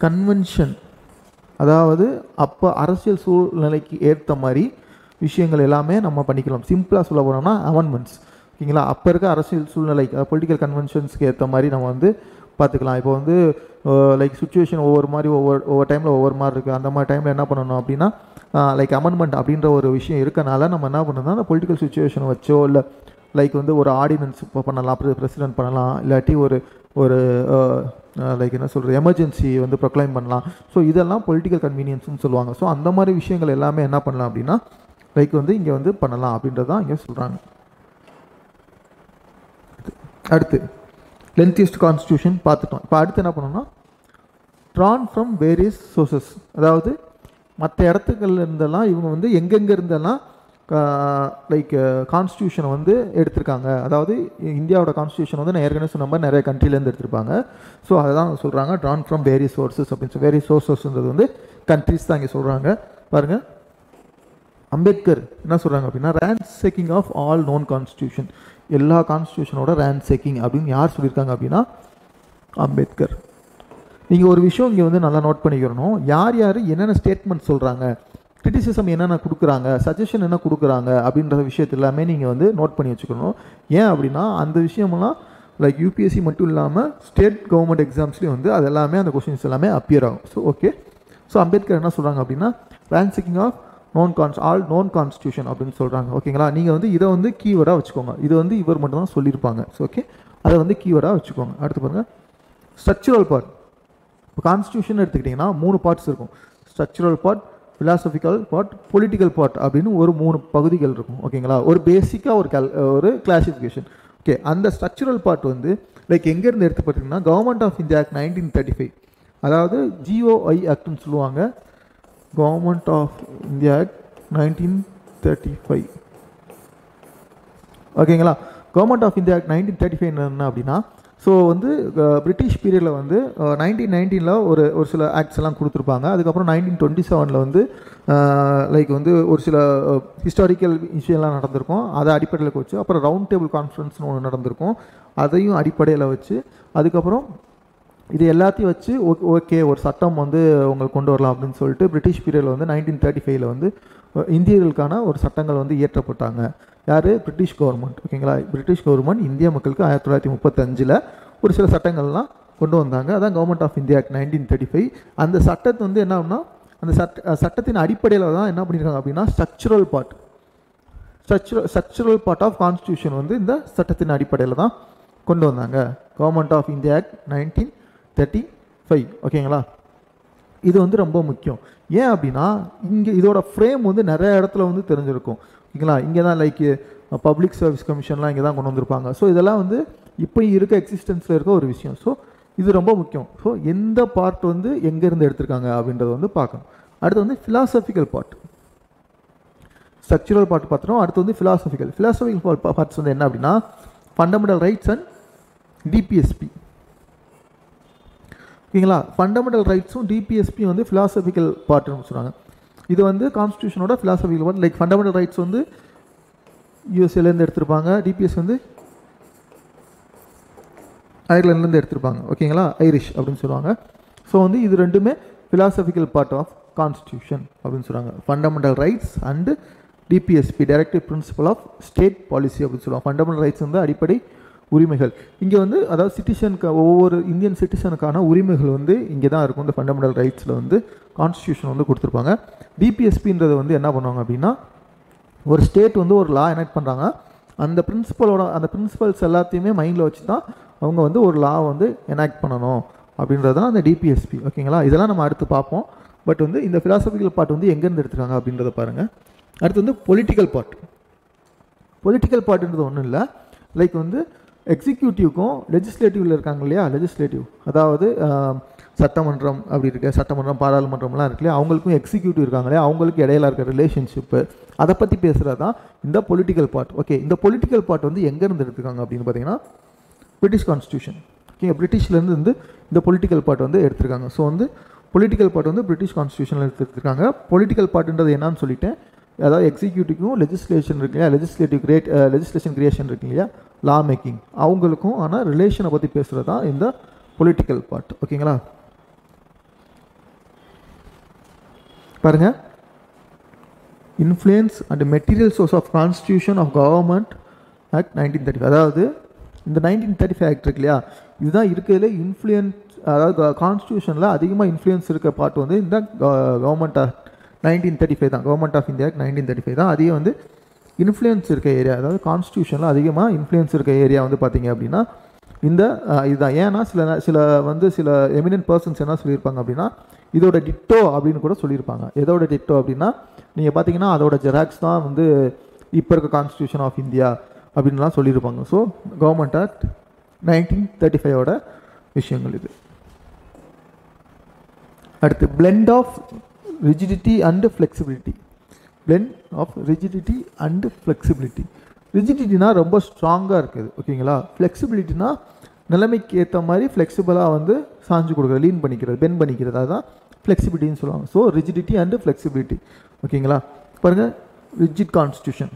கன்வென்ஷன், அதாவது அப்போ அரசியல் சூழ்நிலைக்கு ஏற்ற மாதிரி விஷயங்கள் எல்லாமே நம்ம பண்ணிக்கலாம். சிம்பிளாக சொல்ல போனோம்னா அமெண்ட்மெண்ட்ஸ். ஓகேங்களா. அப்போ இருக்க அரசியல் சூழ்நிலை பொலிட்டிக்கல் கன்வென்ஷன்ஸ்க்கு ஏற்ற மாதிரி நம்ம வந்து பார்த்துக்கலாம். இப்போ வந்து லைக் சுச்சுவேஷன் ஒவ்வொரு மாதிரி ஒவ்வொரு டைமில் ஒவ்வொரு மாதிரி இருக்குது. அந்த மாதிரி டைமில் என்ன பண்ணணும் அப்படின்னா லைக் அமெண்ட்மெண்ட் அப்படின்ற ஒரு விஷயம் இருக்கனால நம்ம என்ன பண்ணணும்னா அந்த பொலிட்டிக்கல் சுச்சுவேஷனை வச்சோ இல்லை லைக் வந்து ஒரு ஆர்டினன்ஸ் இப்போ பண்ணலாம், பிரசிடென்ட் பண்ணலாம், இல்லாட்டி ஒரு ஒரு லைக் என்ன சொல்கிறது எமர்ஜென்சி வந்து ப்ரொக்ளைம் பண்ணலாம். ஸோ இதெல்லாம் பொலிட்டிக்கல் கன்வீனியன்ஸ்னு சொல்லுவாங்க. ஸோ அந்த மாதிரி விஷயங்கள் எல்லாமே என்ன பண்ணலாம் அப்படின்னா லைக் வந்து இங்கே வந்து பண்ணலாம் அப்படின்றது தான் இங்கே சொல்கிறாங்க. அடுத்து லென்த்தியஸ்ட் கான்ஸ்டியூஷன் பார்த்துட்டோம். இப்போ அடுத்து என்ன பண்ணோம்னா ட்ரான் ஃப்ரம் வேரியஸ் சோர்சஸ், அதாவது மற்ற இடத்துக்கள்ல இருந்தெல்லாம் இவங்க வந்து எங்கெங்கே இருந்தெல்லாம் லைக் கான்ஸ்டியூஷனை வந்து எடுத்திருக்காங்க. அதாவது இந்தியாவோட கான்ஸ்டியூஷன் வந்து நான் ஏற்கனவே சொன்ன மாதிரி நிறைய கண்ட்ரிலேருந்து எடுத்திருப்பாங்க. ஸோ அதை தான் சொல்கிறாங்க ட்ரான் ஃப்ரம் வேரியஸ் சோர்சஸ் அப்படின்னு சொல்லி. வேரியஸ் சோர்சஸ்ன்றது வந்து கண்ட்ரிஸ் தான் இங்கே சொல்கிறாங்க. பாருங்கள், அம்பேத்கர் என்ன சொல்கிறாங்க அப்படின்னா ரேன்சேக்கிங் ஆஃப் ஆல் நோன் கான்ஸ்டியூஷன், எல்லா கான்ஸ்டியூஷனோட ரேன்சேக்கிங் அப்படின்னு யார் சொல்லியிருக்காங்க அப்படின்னா அம்பேத்கர். நீங்கள் ஒரு விஷயம் இங்கே வந்து நல்லா நோட் பண்ணிக்கிறணும், யார் யார் என்னென்ன ஸ்டேட்மெண்ட் சொல்கிறாங்க, கிரிட்டிசிசம் என்னென்ன கொடுக்குறாங்க, சஜஷன் என்ன கொடுக்குறாங்க அப்படின்ற விஷயத்து எல்லாமே நீங்கள் வந்து நோட் பண்ணி வச்சுக்கணும். ஏன் அப்படின்னா அந்த விஷயமெல்லாம் லைக் யூபிஎஸ்சி மட்டும் இல்லாமல் ஸ்டேட் கவர்மெண்ட் எக்ஸாம்ஸ்லேயும் வந்து அது எல்லாமே அந்த கொஸ்டின்ஸ் எல்லாமே அப்பியர் ஆகும். So okay. ஸோ அம்பேத்கர் என்ன சொல்கிறாங்க அப்படின்னா ரேன்சேக்கிங் ஆஃப் ஆல் நோன் கான்ஸ்டியூஷன் அப்படின்னு சொல்கிறாங்க. ஓகேங்களா. நீங்கள் வந்து இதை வந்து கீவேர்டாக வச்சுக்கோங்க. இது வந்து இவர் மட்டும் தான் சொல்லியிருப்பாங்க. ஸோ ஓகே, அதை வந்து கீவேர்டாக வச்சுக்கோங்க. அடுத்து பாருங்கள், ஸ்ட்ரக்சரல் பார்ட். இப்போ கான்ஸ்டியூஷன் எடுத்துக்கிட்டிங்கன்னா 3 பார்ட்ஸ் இருக்கும். Structural part, philosophical part, political part அப்படின்னு ஒரு 3 பகுதிகள் இருக்கும். ஓகேங்களா. ஒரு பேசிக்காக ஒரு கிளாசிஃபிகேஷன். ஓகே. அந்த ஸ்ட்ரக்சரல் பார்ட் வந்து லைக் எங்கேருந்து எடுத்து பார்த்தீங்கன்னா கவர்மெண்ட் ஆஃப் இந்தியா ஆக்ட் 1935, அதாவது GOI ஆக்ட்னு சொல்லுவாங்க. Government of India act 1935. ஓகேங்களா. கவர்மெண்ட் ஆஃப் இந்தியா ஆக்ட் 1935 என்ன அப்படின்னா ஸோ வந்து பிரிட்டிஷ் பீரியடில் வந்து 1919 ஒரு சில ஆக்ட்ஸ் எல்லாம் கொடுத்துருப்பாங்க. அதுக்கப்புறம் 1927 வந்து லைக் வந்து ஒரு சில ஹிஸ்டாரிக்கல் விஷயம்லாம் நடந்திருக்கும். அதை அடிப்படையில் வச்சு அப்புறம் ரவுண்ட் டேபிள் கான்ஃபரன்ஸ்னு ஒன்று நடந்திருக்கும். அதையும் அடிப்படையில் வச்சு அதுக்கப்புறம் இது எல்லாத்தையும் வச்சு ஓகே ஒரு சட்டம் வந்து உங்களுக்கு கொண்டு வரலாம் அப்படின்னு சொல்லிட்டு பிரிட்டிஷ் பீரியடில் வந்து 1935 வந்து இந்தியர்களுக்கான ஒரு சட்டங்கள் வந்து இயற்றப்பட்டாங்க. யார்? British government. ஓகேங்களா. பிரிட்டிஷ் கவர்மெண்ட் இந்திய மக்களுக்கு 1935 ஒரு சில சட்டங்கள்லாம் கொண்டு வந்தாங்க. அதான் கவர்மெண்ட் ஆஃப் இந்தியா ஆக்ட் 1935. அந்த சட்டத்தை வந்து என்ன அப்படின்னா அந்த சட்டத்தின் அடிப்படையில் தான் என்ன பண்ணியிருக்காங்க அப்படின்னா ஸ்ட்ரக்சரல் பார்ட் ஆஃப் கான்ஸ்டியூஷன் வந்து இந்த சட்டத்தின் அடிப்படையில் தான் கொண்டு வந்தாங்க. Government of India act 1935. ஓகேங்களா. இது வந்து ரொம்ப முக்கியம். ஏன் அப்படின்னா இங்கே இதோட ஃப்ரேம் வந்து நிறைய இடத்துல வந்து தெரிஞ்சிருக்கும். ஓகேங்களா. இங்கே தான் லைக் பப்ளிக் சர்வீஸ் கமிஷன்லாம் இங்கே தான் கொண்டு வந்திருப்பாங்க. ஸோ இதெல்லாம் வந்து இப்போ இருக்க எக்ஸிஸ்டன்ஸில் இருக்க ஒரு விஷயம். ஸோ இது ரொம்ப முக்கியம். ஸோ எந்த பார்ட் வந்து எங்கேருந்து எடுத்திருக்காங்க அப்படின்றத வந்து பார்க்கணும். அடுத்து வந்து ஃபிலாசபிக்கல் பார்ட். ஸ்ட்ரக்சரல் பார்ட் பார்த்துட்டோம். அடுத்து வந்து ஃபிலாசபிக்கல் பார்ட்ஸ் வந்து என்ன அப்படின்னா ஃபண்டமெண்டல் ரைட்ஸ் அண்ட் DPSP. ஓகேங்களா. ஃபண்டமெண்டல் ரைட்ஸும் டிபிஎஸ்பி வந்து ஃபிலாசபிக்கல் பார்ட்னு சொல்கிறாங்க. இது வந்து கான்ஸ்டியூஷனோட philosophical part. Like fundamental rights வந்து யூஎஸ்ஏலேருந்து எடுத்திருப்பாங்க, டிபிஎஸ் வந்து அயர்லாண்ட்லேருந்து எடுத்திருப்பாங்க. ஓகேங்களா, ஐரிஷ் அப்படின்னு சொல்லுவாங்க. ஸோ வந்து இது ரெண்டுமே ஃபிலாசபிக்கல் பார்ட் ஆஃப் கான்ஸ்டியூஷன் அப்படின்னு சொல்கிறாங்க. Fundamental rights and DPSP directive principle of state policy அப்படின்னு சொல்லுவாங்க. ஃபண்டமெண்டல் ரைட்ஸ் வந்து அடிப்படை உரிமைகள். இங்கே வந்து அதாவது சிட்டிசனுக்கு ஒவ்வொரு இந்தியன் சிட்டிசனுக்கான உரிமைகள் வந்து இங்கே தான் இருக்கும். இந்த ஃபண்டமெண்டல் ரைட்ஸில் வந்து கான்ஸ்டியூஷன் வந்து கொடுத்துருப்பாங்க. டிபிஎஸ்பின்றது வந்து என்ன பண்ணுவாங்க அப்படின்னா, ஒரு ஸ்டேட் வந்து ஒரு லா எனாக்ட் பண்ணுறாங்க, அந்த பிரின்சிபல்ஸ் எல்லாத்தையுமே மைண்டில் வச்சு தான் அவங்க வந்து ஒரு லா வந்து எனாக்ட் பண்ணணும் அப்படின்றது தான் அந்த டிபிஎஸ்பி. ஓகேங்களா, இதெல்லாம் நம்ம அடுத்து பார்ப்போம். பட் வந்து இந்த ஃபிலாசபிக்கல் பார்ட் வந்து எங்கேருந்து எடுத்துருக்காங்க அப்படின்றத பாருங்கள். அடுத்து வந்து பொலிட்டிக்கல் பார்ட். பொலிட்டிக்கல் பார்ட்டுன்றது ஒன்றும் இல்லை, லைக் வந்து எக்ஸிக்யூட்டிவ்க்கும் லெஜிஸ்லேட்டிவில் இருக்காங்க இல்லையா, லெஜிஸ்லேட்டிவ் அதாவது சட்டமன்றம் அப்படி இருக்கு, சட்டமன்றம் பாராளுமன்றம்லாம் இருக்கு இல்லையா, அவங்களுக்கும் எக்ஸிக்யூட்டிவ் இருக்காங்க இல்லையா, அவங்களுக்கு இடையில இருக்க ரிலேஷன்ஷிப்பு அதை பற்றி பேசுகிறது தான் இந்த பொலிட்டிக்கல் பார்ட். ஓகே, இந்த பொலிட்டிக்கல் பார்ட் வந்து எங்கேருந்து எடுத்துருக்காங்க அப்படின்னு பார்த்தீங்கன்னா பிரிட்டிஷ் கான்ஸ்டியூஷன். ஓகே, பிரிட்டிஷ்லேருந்து வந்து இந்த பொலிட்டிக்கல் பார்ட் வந்து எடுத்திருக்காங்க. ஸோ வந்து பொலிட்டிக்கல் பார்ட் வந்து பிரிட்டிஷ் கான்ஸ்டியூஷனில் எடுத்துருக்காங்க. பொலிட்டிக்கல் பார்ட்டுன்றது என்னன்னு சொல்லிட்டேன், அதாவது எக்ஸிக்யூட்டிவ்க்கும் லெஜிஸ்லேஷன் இருக்கு இல்லையா, லெஜிஸ்லேஷன் கிரியேஷன் இருக்கு இல்லையா, லா மேக்கிங், அவங்களுக்கும் ஆனால் ரிலேஷனை பற்றி பேசுகிறது தான் இந்த பொலிட்டிக்கல் பார்ட். ஓகேங்களா, பாருங்க, influence and material source of constitution of government act 1935. அதாவது இந்த 1935 ஆக்ட் இருக்கு இல்லையா, இதுதான் இருக்கிறதுல இன்ஃப்ளூயன்ஸ், அதாவது கான்ஸ்டியூஷனில் அதிகமாக இன்ஃப்ளூயன்ஸ் இருக்க பார்ட் வந்து இந்த கவர்மெண்ட் ஆக்ட் 1935 தான். கவர்மெண்ட் ஆஃப் இந்தியா ஆக்ட் 1935 தான். அதிகம் வந்து இன்ஃப்ளூயன்ஸ் இருக்க ஏரியா, அதாவது கான்ஸ்டியூஷனில் அதிகமாக இன்ஃப்ளூயன்ஸ் இருக்க ஏரியா வந்து பார்த்தீங்க அப்படின்னா இந்த இதுதான். ஏன்னா சில எமினன்ட் பர்சன்ஸ் என்ன சொல்லியிருப்பாங்க அப்படின்னா, இதோட டிட்டோ அப்படின்னு கூட சொல்லியிருப்பாங்க. எதோட டிட்டோ அப்படின்னா, நீங்கள் பார்த்தீங்கன்னா அதோட ஜெராக்ஸ் தான் வந்து இப்போ இருக்க கான்ஸ்டியூஷன் ஆஃப் இந்தியா அப்படின்லாம் சொல்லியிருப்பாங்க. ஸோ கவர்மெண்ட் ஆக்ட் 1935ஓட விஷயங்கள் இது. அடுத்து blend of rigidity and flexibility. Blend of rigidity and flexibility. ரிஜிடிட்டினா ரொம்ப ஸ்ட்ராங்காக இருக்குது. ஓகேங்களா, ஃப்ளெக்சிபிலிட்டினா நிலைமைக்கு ஏற்ற மாதிரி ஃப்ளெக்சிபிளாக வந்து சாஞ்சு கொடுக்குறது, லீன் பண்ணிக்கிறது, பென் பண்ணிக்கிறது, அதுதான் ஃப்ளெக்சிபிலிட்டின்னு சொல்லுவாங்க. So rigidity and flexibility. ஓகேங்களா, பாருங்கள், rigid constitution,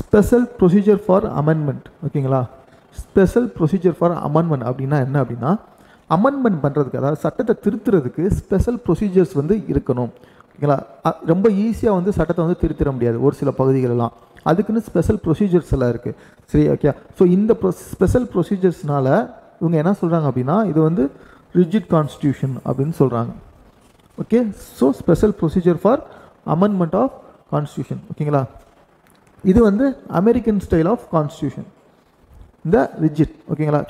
special procedure for amendment. ஓகேங்களா, ஸ்பெஷல் ப்ரொசீஜர் ஃபார் அமெண்ட்மெண்ட் அப்படின்னா என்ன அப்படின்னா, அமெண்ட்மெண்ட் பண்ணுறதுக்கு, அதாவது சட்டத்தை திருத்துறதுக்கு ஸ்பெஷல் ப்ரொசீஜர்ஸ் வந்து இருக்கணும். ஓகேங்களா, ரொம்ப ஈஸியாக வந்து சட்டத்தை வந்து திருத்திட முடியாது ஒரு சில பகுதிகளெல்லாம், அதுக்குன்னு ஸ்பெஷல் ப்ரொசீஜர்ஸ் எல்லாம் இருக்குது. சரி, ஓகே. ஸோ இந்த ஸ்பெஷல் ப்ரொசீஜர்ஸ்னால இவங்க என்ன சொல்கிறாங்க அப்படின்னா, இது வந்து ரிஜிட் கான்ஸ்டியூஷன் அப்படின்னு சொல்கிறாங்க. Okay, so special procedure for amendment of constitution. ஓகேங்களா, இது வந்து அமெரிக்கன் ஸ்டைல் ஆஃப் கான்ஸ்டியூஷன், இந்த ரிஜிட். ஓகேங்களா,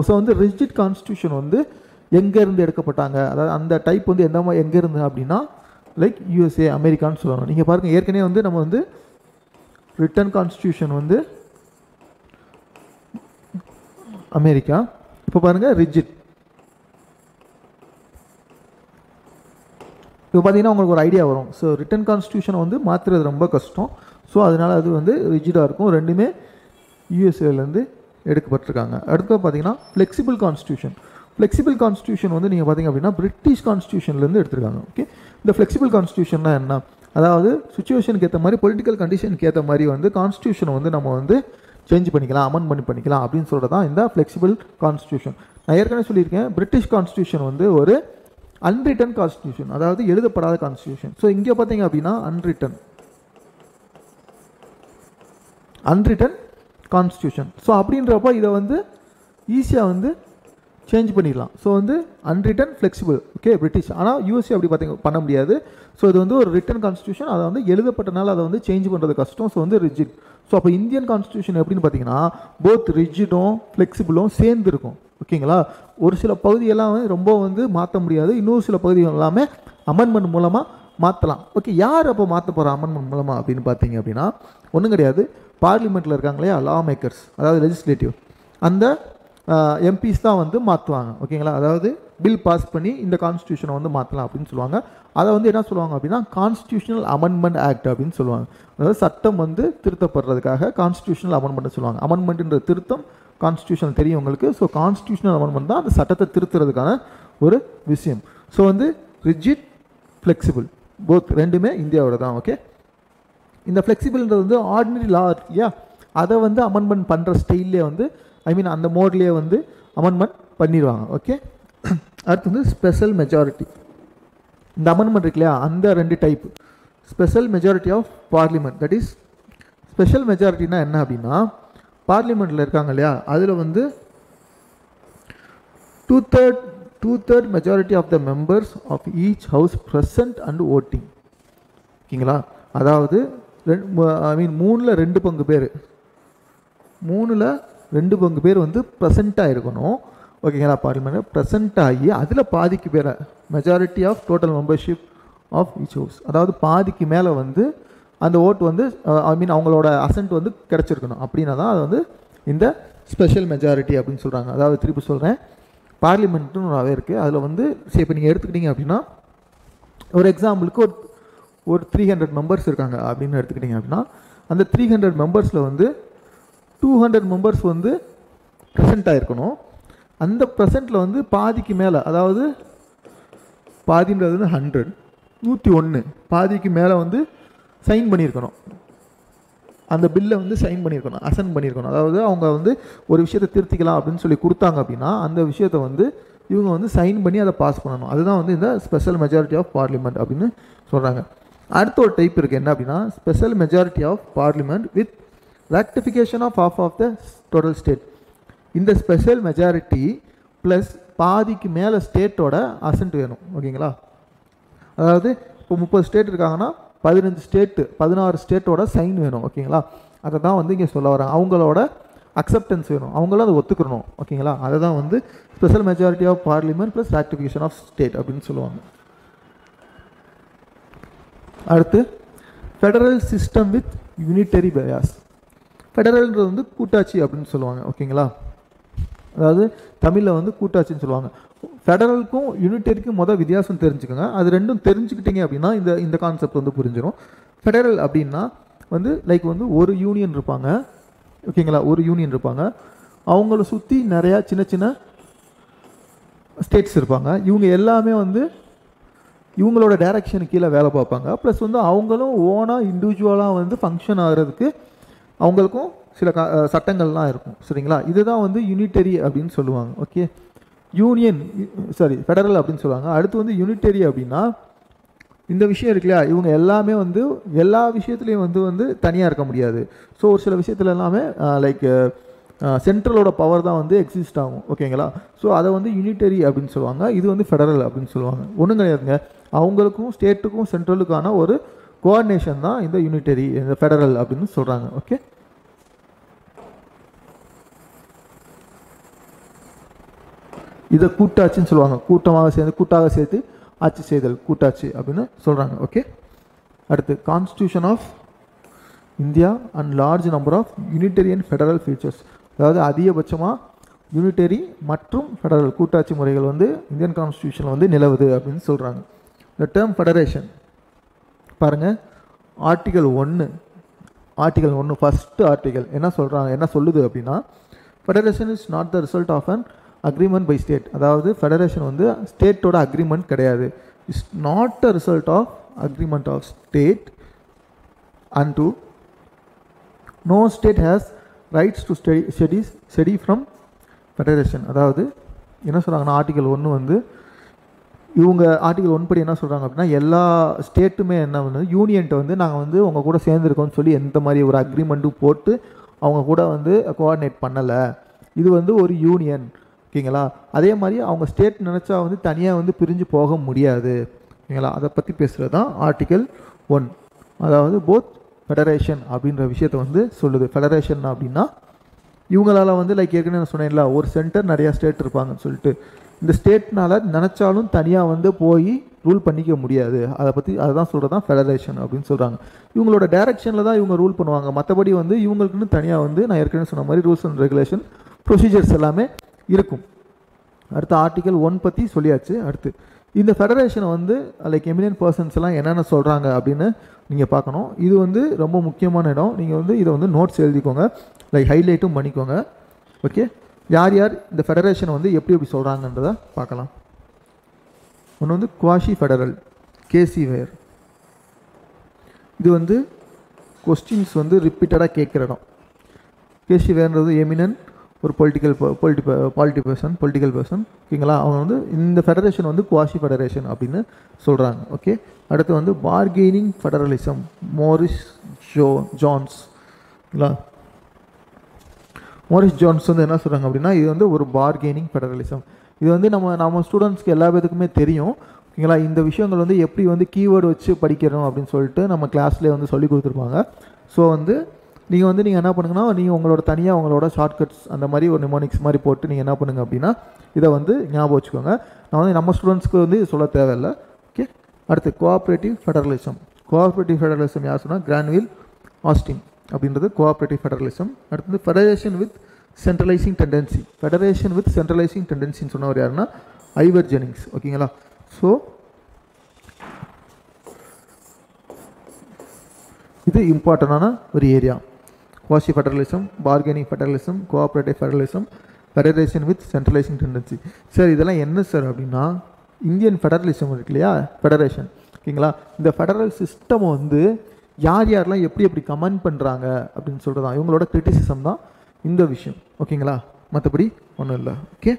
ஸோ வந்து ரிஜிட் கான்ஸ்டியூஷன் வந்து எங்கேருந்து எடுக்கப்பட்டாங்க, அதாவது அந்த டைப் வந்து எங்கேருந்து அப்படின்னா லைக் யூஎஸ்ஏ, அமெரிக்கான்னு சொல்லணும். நீங்கள் பாருங்கள், ஏற்கனவே வந்து நம்ம வந்து ரிட்டன் கான்ஸ்டியூஷன் வந்து அமெரிக்கா, இப்போ பாருங்கள் ரிஜிட். இப்போ பார்த்தீங்கன்னா உங்களுக்கு ஒரு ஐடியா வரும். ஸோ ரிட்டன் கான்ஸ்டியூஷனை வந்து மாற்றுறது ரொம்ப கஷ்டம். ஸோ அதனால் அது வந்து ரிஜிடாக இருக்கும். ரெண்டுமே யூஎஸ்ஏலேருந்து எடுக்கப்பட்டிருக்காங்க. அடுத்து பார்த்தீங்கன்னா ஃப்ளெக்சிபிள் கான்ஸ்டியூஷன். ஃப்ளெக்சிபிள் கான்ஸ்டியூஷன் வந்து நீங்கள் பார்த்தீங்க அப்படின்னா பிரிட்டிஷ் கான்ஸ்டியூஷன்லேருந்து எடுத்திருக்காங்க. ஓகே, இந்த ஃப்ளெக்சிபிள் கான்ஸ்டியூஷன்னா என்ன, அதாவது சுச்சுவேஷனுக்கு ஏற்ற மாதிரி, பொலிட்டிக்கல் கண்டிஷனுக்கு ஏற்ற மாதிரி வந்து கான்ஸ்டியூஷனை வந்து நம்ம வந்து சேஞ்ச் பண்ணிக்கலாம், அமெண்ட் பண்ணிக்கலாம் அப்படின்னு சொல்கிறது தான் இந்த ஃப்ளெக்சிபிள் கான்ஸ்டியூஷன். நான் ஏற்கனவே சொல்லியிருக்கேன், பிரிட்டிஷ் கான்ஸ்டியூஷன் வந்து ஒரு அன்ரிட்டன் கான்ஸ்டியூஷன், அதாவது எழுதப்படாத கான்ஸ்டியூஷன். ஸோ இங்கே பார்த்தீங்க அப்படின்னா அன்ரிட்டன் கான்ஸ்டியூஷன். ஸோ அப்படின்றப்போ இதை வந்து ஈஸியாக வந்து சேஞ்ச் பண்ணிடலாம். ஸோ வந்து அன்ரிட்டன் ஃப்ளெக்சிபிள். Okay, British. ஆனால் யூஎஸ்ஏ அப்படி பண்ண முடியாது. ஸோ இது வந்து ஒரு ரிட்டன் கான்ஸ்டியூஷன், அதை வந்து எழுதப்பட்டனால அதை வந்து சேஞ்ச் பண்ணுறது கஷ்டம். ஸோ வந்து ரிஜிட். ஸோ அப்போ இந்தியன் கான்ஸ்டியூஷன் எப்படின்னு பார்த்தீங்கன்னா போத் ரிஜிடும் ஃப்ளெக்சிபிளும் சேர்ந்து இருக்கும். ஓகேங்களா, ஒரு சில பகுதியெல்லாம் ரொம்ப வந்து மாற்ற முடியாது, இன்னொரு சில பகுதிகள் எல்லாமே அமெண்ட்மெண்ட் மூலமாக மாற்றலாம். ஓகே, யார் அப்போ மாற்ற போகிற அமெண்ட்மெண்ட் மூலமாக அப்படின்னு பார்த்தீங்க அப்படின்னா ஒன்றும் கிடையாது, பார்லிமெண்ட்டில் இருக்காங்க இல்லையா லா மேக்கர்ஸ், அதாவது லெஜிஸ்லேட்டிவ், அந்த எம்பிஸ் தான் வந்து மாற்றுவாங்க. ஓகேங்களா, அதாவது பில் பாஸ் பண்ணி இந்த கான்ஸ்டியூஷனை வந்து மாற்றலாம் அப்படின்னு சொல்லுவாங்க. அதை வந்து என்ன சொல்லுவாங்க அப்படின்னா கான்ஸ்டியூஷனல் அமெண்ட்மெண்ட் ஆக்ட் அப்படின்னு சொல்லுவாங்க. அதாவது சட்டம் வந்து திருத்தப்படுறதுக்காக கான்ஸ்டியூஷனல் அமெண்ட்மெண்ட் சொல்லுவாங்க. அமெண்ட்மெண்ட்ன்ற திருத்தம், கான்ஸ்டியூஷன் தெரியும் உங்களுக்கு. ஸோ கான்ஸ்டியூஷனல் அமெண்ட்மெண்ட் தான் அந்த சட்டத்தை திருத்துறதுக்கான ஒரு விஷயம். ஸோ வந்து ரிஜிட், ஃப்ளெக்சிபிள் போத் ரெண்டுமே இந்தியாவோட தான். ஓகே, இந்த ஃப்ளெக்சிபிள்ன்றது வந்து ஆர்டினரி லா இல்லையா, அதை வந்து அமெண்ட்மெண்ட் பண்ணுற ஸ்டைல்லே வந்து அந்த மோட்லேயே வந்து அமெண்ட்மெண்ட் பண்ணிடுவாங்க. ஓகே, அடுத்து வந்து ஸ்பெஷல் மெஜாரிட்டி. இந்த அமெண்ட்மெண்ட் இருக்கு இல்லையா, அந்த 2 type. Special majority of parliament, that is special மெஜாரிட்டினா என்ன அப்படின்னா, பார்லிமெண்ட்டில் இருக்காங்க இல்லையா, அதில் வந்து two third majority of the members of each house present and voting. ஓகேங்களா, அதாவது 3ல் 2 பங்கு பேர், 3ல் 2 பங்கு பேர் வந்து ப்ரெசண்ட்டாக இருக்கணும். ஓகேங்களா, பார்லிமெண்ட் ப்ரெசண்ட் ஆகி அதில் பாதிக்கு பேரை majority of total membership of each house, அதாவது பாதிக்கு மேலே வந்து அந்த ஓட்டு வந்து அவங்களோட அசன்ட் வந்து கிடச்சிருக்கணும். அப்படின்னா தான் அது வந்து இந்த ஸ்பெஷல் மெஜாரிட்டி அப்படின்னு சொல்கிறாங்க. அதாவது திருப்பி சொல்கிறேன், பார்லிமெண்ட்டுன்னு நிறைய இருக்குது. அதில் வந்து சரி இப்போ நீங்கள் எடுத்துக்கிட்டீங்க அப்படின்னா, ஒரு எக்ஸாம்பிளுக்கு ஒரு 300 மெம்பர்ஸ் இருக்காங்க அப்படின்னு எடுத்துக்கிட்டிங்க அப்படின்னா, அந்த 300 மெம்பர்ஸில் வந்து 200 மெம்பர்ஸ் வந்து ப்ரெசண்ட்டாக இருக்கணும். அந்த ப்ரெசண்ட்டில் வந்து பாதிக்கு மேலே, அதாவது பாதின்றது வந்து 101 பாதிக்கு மேலே வந்து சைன் பண்ணியிருக்கணும். அந்த பில்லை வந்து சைன் பண்ணியிருக்கணும், அசைன் பண்ணியிருக்கணும். அதாவது அவங்க வந்து ஒரு விஷயத்தை திருத்திக்கலாம் அப்படின்னு சொல்லி கொடுத்தாங்க அப்படின்னா, அந்த விஷயத்தை வந்து இவங்க வந்து சைன் பண்ணி அதை பாஸ் பண்ணணும். அதுதான் வந்து இந்த ஸ்பெஷல் மெஜாரிட்டி ஆஃப் பார்லிமெண்ட் அப்படின்னு சொல்கிறாங்க. அடுத்த ஒரு டைப் இருக்குது, என்ன அப்படின்னா special majority of parliament with rectification of of the total state. இந்த ஸ்பெஷல் மெஜாரிட்டி ப்ளஸ் பாதிக்கு மேலே ஸ்டேட்டோட அசன்ட் வேணும். ஓகேங்களா, அதாவது இப்போ 30 ஸ்டேட் இருக்காங்கன்னா 16 ஸ்டேட்டோட சைன் வேணும். ஓகேங்களா, அதை தான் வந்து இங்கே சொல்ல வராங்க. அவங்களோட அக்செப்டன்ஸ் வேணும், அவங்களும் அதை ஒத்துக்கணும். ஓகேங்களா, அதை தான் வந்து special majority of parliament plus rectification of state அப்படின்னு சொல்லுவாங்க. அடுத்து federal system with unitary bias. ஃபெடரல்ன்றது வந்து கூட்டாட்சி அப்படின்னு சொல்லுவாங்க. ஓகேங்களா, அதாவது தமிழில் வந்து கூட்டாட்சின்னு சொல்லுவாங்க. ஃபெடரலுக்கும் யூனிட்டரிக்கும் வித்தியாசம் தெரிஞ்சுக்கோங்க. அது ரெண்டும் தெரிஞ்சுக்கிட்டீங்க அப்படின்னா இந்த கான்செப்ட் வந்து புரிஞ்சிடும். ஃபெடரல் அப்படின்னா வந்து லைக் வந்து ஒரு யூனியன் இருப்பாங்க. ஓகேங்களா, ஒரு யூனியன் இருப்பாங்க, அவங்கள சுற்றி நிறையா சின்ன சின்ன ஸ்டேட்ஸ் இருப்பாங்க. இவங்க எல்லாமே வந்து இவங்களோட டைரக்ஷனுக்கு கீழே வேலை பார்ப்பாங்க. ப்ளஸ் வந்து அவங்களும் ஓனாக இண்டிவிஜுவலாக வந்து ஃபங்க்ஷன் ஆகிறதுக்கு அவங்களுக்கும் சில சட்டங்கள்லாம் இருக்கும். சரிங்களா, இதுதான் வந்து யூனிட்டரி அப்படின்னு சொல்லுவாங்க. ஓகே, ஃபெடரல் அப்படின்னு சொல்லுவாங்க. அடுத்து வந்து யூனிட்டரி அப்படின்னா இந்த விஷயம் இருக்கு இல்லையா, இவங்க எல்லாமே வந்து எல்லா விஷயத்துலையும் வந்து தனியாக இருக்க முடியாது. ஸோ ஒரு சில விஷயத்துல எல்லாமே லைக் சென்ட்ரலோட பவர் தான் வந்து எக்ஸிஸ்ட் ஆகும். ஓகேங்களா, ஸோ அதை வந்து யூனிட்டரி அப்படின்னு சொல்லுவாங்க. இது வந்து ஃபெடரல் அப்படின்னு சொல்லுவாங்க. ஒன்றும் கிடையாதுங்க, அவங்களுக்கும் ஸ்டேட்டுக்கும் சென்ட்ரலுக்கான ஒரு கோஆர்டினேஷன் தான் இந்த யூனிட்டரி, இந்த ஃபெடரல் அப்படின்னு சொல்கிறாங்க. ஓகே, இதை கூட்டாட்சின்னு சொல்லுவாங்க. கூட்டாக சேர்த்து ஆட்சி செய்தல், கூட்டாட்சி அப்படின்னு சொல்கிறாங்க. ஓகே, அடுத்து constitution of India and large number of unitary and federal features. அதாவது அதிகபட்சமாக யூனிட்டரி மற்றும் ஃபெடரல் கூட்டாட்சி முறைகள் வந்து இந்தியன் கான்ஸ்டியூஷனில் வந்து நிலவுது அப்படின்னு சொல்கிறாங்க. இந்த டேர்ம் ஃபெடரேஷன் பாருங்கள், ஆர்டிகல் 1 ஃபஸ்ட்டு ஆர்டிகல் என்ன சொல்லுது அப்படின்னா, federation is not the result of an agreement by state. அதாவது ஃபெடரேஷன் வந்து ஸ்டேட்டோட அக்ரிமெண்ட் கிடையாது. Is not a result of agreement of state and to no state has rights to study from federation. அதாவது என்ன சொல்கிறாங்கன்னா, ஆர்டிகல் 1 வந்து இவங்க article 1 படி என்ன சொல்கிறாங்க அப்படின்னா, எல்லா ஸ்டேட்டுமே என்ன வந்து யூனியன்ட்டை வந்து நாங்கள் வந்து உங்கள் கூட சேர்ந்துருக்கோம்னு சொல்லி எந்த மாதிரி ஒரு அக்ரிமெண்ட்டும் போட்டு அவங்க கூட வந்து கோஆர்டினேட் பண்ணலை. இது வந்து ஒரு யூனியன். ஓகேங்களா, அதே மாதிரி அவங்க ஸ்டேட் நினச்சா வந்து தனியாக வந்து பிரிஞ்சு போக முடியாது. ஓகேங்களா, அதை பற்றி பேசுகிறது தான் ஆர்டிகல் 1. அதாவது போத் ஃபெடரேஷன் அப்படின்ற விஷயத்தை வந்து சொல்லுது. ஃபெடரேஷன் அப்படின்னா இவங்களால வந்து லைக் ஏற்கனவே நான் சொன்னேன்ல, ஒரு சென்டர் நிறையா ஸ்டேட் இருப்பாங்கன்னு சொல்லிட்டு, இந்த ஸ்டேட்னால் நினச்சாலும் தனியாக வந்து போய் ரூல் பண்ணிக்க முடியாது. அதுதான் சொல்கிறது தான் ஃபெடரேஷன் அப்படின்னு சொல்கிறாங்க. இவங்களோட டைரக்ஷனில் தான் இவங்க ரூல் பண்ணுவாங்க. மற்றபடி வந்து இவங்களுக்குன்னு தனியாக வந்து நான் ஏற்கனவே சொன்ன மாதிரி ரூல்ஸ் அண்ட் ரெகுலேஷன் ப்ரொசீஜர்ஸ் எல்லாமே இருக்கும். அடுத்து ஆர்டிகல் 1 பற்றி சொல்லியாச்சு. அடுத்து இந்த ஃபெடரேஷனை வந்து லைக் எமினன்ட் பர்சன்ஸ் எல்லாம் என்னென்ன சொல்கிறாங்க அப்படின்னு நீங்கள் பார்க்கணும். இது வந்து ரொம்ப முக்கியமான இடம். நீங்கள் வந்து இதை வந்து நோட்ஸ் எழுதிக்கோங்க, லைக் ஹைலைட்டும் பண்ணிக்கோங்க. ஓகே, யார் யார் இந்த ஃபெடரேஷனை வந்து எப்படி சொல்கிறாங்கன்றதை பார்க்கலாம். ஒன்று வந்து குவாஷி ஃபெடரல், கேசி வேர். இது வந்து கொஸ்டின்ஸ் வந்து ரிப்பீட்டடாக கேட்குற இடம். கேசி வேர்ன்றது எமினன்ட் ஒரு பொலிட்டிக்கல் பர்சன் ஓகேங்களா. அவங்க வந்து இந்த ஃபெடரேஷன் வந்து குவாஷி ஃபெடரேஷன் அப்படின்னு சொல்கிறாங்க. ஓகே, அடுத்து வந்து பார்கெனிங் ஃபெடரலிசம், மோரிஸ் ஜோன்ஸ்ங்களா. மோரிஸ் ஜோன்ஸ் வந்து என்ன சொல்கிறாங்க அப்படின்னா, இது வந்து ஒரு பார்கெனிங் ஃபெடரலிசம். இது வந்து நம்ம ஸ்டூடெண்ட்ஸ்க்கு எல்லா பேத்துக்குமே தெரியும் ஓகேங்களா. இந்த விஷயங்கள் வந்து எப்படி வந்து கீவேர்டு வச்சு படிக்கிறோம் அப்படின்னு சொல்லிட்டு நம்ம கிளாஸ்லேயே வந்து சொல்லி கொடுத்துருப்பாங்க. ஸோ வந்து நீங்கள் என்ன பண்ணுங்கன்னா, நீங்கள் உங்களோட தனியாக உங்களோட ஷார்ட்கட்ஸ் அந்த மாதிரி ஒரு நிமோனிக்ஸ் மாதிரி போட்டு நீங்கள் என்ன பண்ணுங்கள் அப்படின்னா இதை வந்து ஞாபகம் வச்சுக்கோங்க. நான் வந்து நம்ம ஸ்டூடெண்ட்ஸ்க்கு வந்து சொல்ல தேவையில்லை. ஓகே, அடுத்து கோஆப்ரேட்டிவ் ஃபெடரலிசம். கோஆப்ரேட்டிவ் ஃபெடரலிசம் யார் சொன்னால் கிரான்வில் ஆஸ்டின் அப்படின்றது கோஆப்ரேட்டிவ் ஃபெடரலிசம். அடுத்தது federation with centralising tendency. Federation with centralising டெண்டன்சின்னு சொன்னவர் யாருன்னா ஐவர் ஜெனிங்ஸ் ஓகேங்களா. ஸோ இது இம்பார்ட்டண்டான ஒரு area. Quasi federalism, bargaining federalism, cooperative federalism, federation with centralising tendency. Sir இதெல்லாம் என்ன சார் அப்படின்னா இந்தியன் ஃபெடரலிசம் இருக்கு இல்லையா, ஃபெடரேஷன் ஓகேங்களா. இந்த ஃபெடரல் சிஸ்டம் வந்து யாரெல்லாம் எப்படி கமெண்ட் பண்ணுறாங்க அப்படின்னு சொல்கிறது தான், இவங்களோட கிரிட்டிசிசம் தான் இந்த விஷயம் ஓகேங்களா. மற்றபடி ஒன்றும் இல்லை. ஓகே,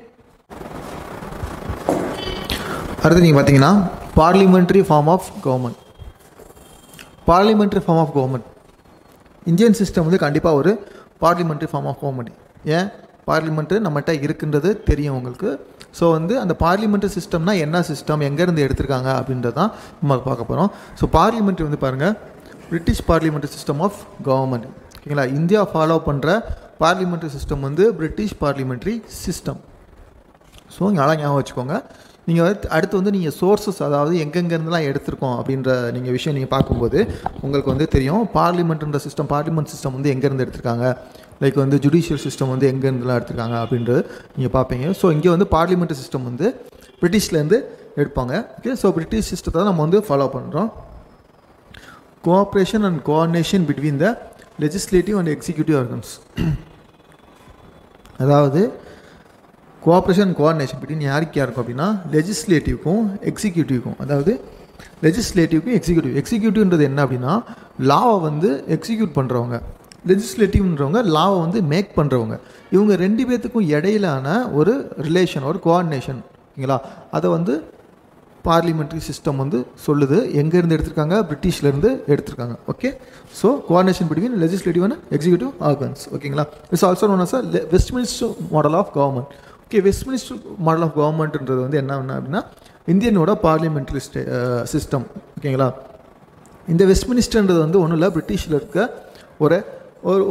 அடுத்து நீங்கள் பார்த்தீங்கன்னா parliamentary form of government. Parliamentary form of government Indian system வந்து கண்டிப்பாக ஒரு பார்லிமெண்ட்ரி ஃபார்ம் ஆஃப் கவர்மெண்ட். ஏன் பார்லிமெண்ட்டு நம்மகிட்ட இருக்குன்றது தெரியும் உங்களுக்கு. ஸோ வந்து அந்த பார்லிமெண்ட்ரி சிஸ்டம்னா என்ன சிஸ்டம், எங்கேருந்து எடுத்திருக்காங்க அப்படின்றது தான் நம்ம பார்க்க போகிறோம். ஸோ பார்லிமெண்ட்ரி வந்து பாருங்கள், British parliamentary system of government ஓகேங்களா. இந்தியா ஃபாலோ பண்ணுற பார்லிமெண்ட்ரி சிஸ்டம் வந்து பிரிட்டிஷ் பார்லிமெண்ட்ரி சிஸ்டம். ஸோ நல்லா ஞாபகம் வச்சுக்கோங்க. நீங்கள் அடுத்து வந்து நீங்கள் சோர்ஸஸ், அதாவது எங்கெங்கேருந்துலாம் எடுத்திருக்கோம் அப்படின்ற நீங்கள் விஷயம் நீங்கள் பார்க்கும்போது உங்களுக்கு வந்து தெரியும் பார்லிமெண்ட்ன்ற சிஸ்டம், பார்லிமெண்ட் சிஸ்டம் வந்து எங்கேருந்து எடுத்திருக்காங்க, லைக் வந்து ஜுடிஷியல் சிஸ்டம் வந்து எங்கேருந்துலாம் எடுத்திருக்காங்க அப்படின்றது நீங்கள் பார்ப்பீங்க. ஸோ இங்கே வந்து பார்லிமெண்ட்ரி சிஸ்டம் வந்து பிரிட்டிஷ்லேருந்து எடுப்பாங்க. ஓகே, ஸோ பிரிட்டிஷ் சிஸ்டத்தை நம்ம வந்து ஃபாலோ பண்ணுறோம். Cooperation and coordination between the legislative and executive organs. அதாவது கோஆப்ரேஷன் கோஆர்டினேஷன் பிட்வீன் யாருக்கு இருக்கும் அப்படின்னா லெஜிஸ்லேட்டிவ்க்கும் எக்ஸிக்யூட்டிவ்க்கும். அதாவது லெஜிஸ்லேட்டிவ்க்கும் எக்ஸிக்யூட்டிவ்ன்றது என்ன அப்படின்னா லாவை வந்து எக்ஸிக்யூட் பண்ணுறவங்க, லெஜிஸ்லேட்டிவ்ன்றவங்க லாவை வந்து மேக் பண்ணுறவங்க. இவங்க ரெண்டு பேர்த்துக்கும் இடையிலான ஒரு ரிலேஷன், ஒரு கோஆர்டினேஷன் ஓகேங்களா. அதை வந்து பார்லிமெண்ட்ரி சிஸ்டம் வந்து சொல்லுது. எங்கேருந்து எடுத்திருக்காங்க, பிரிட்டிஷ்லேருந்து எடுத்திருக்காங்க. Okay, so coordination between legislative and executive organs ஓகேங்களா. It's also known as Westminster model of government. Okay, Westminster model of கவர்மெண்ட்ன்றது வந்து என்ன அப்படின்னா இந்தியனோட பார்லிமெண்ட்ரி சிஸ்டம் ஓகேங்களா. இந்த வெஸ்ட்மினிஸ்டர்ன்றது வந்து ஒன்றும் இல்லை, பிரிட்டிஷில் இருக்க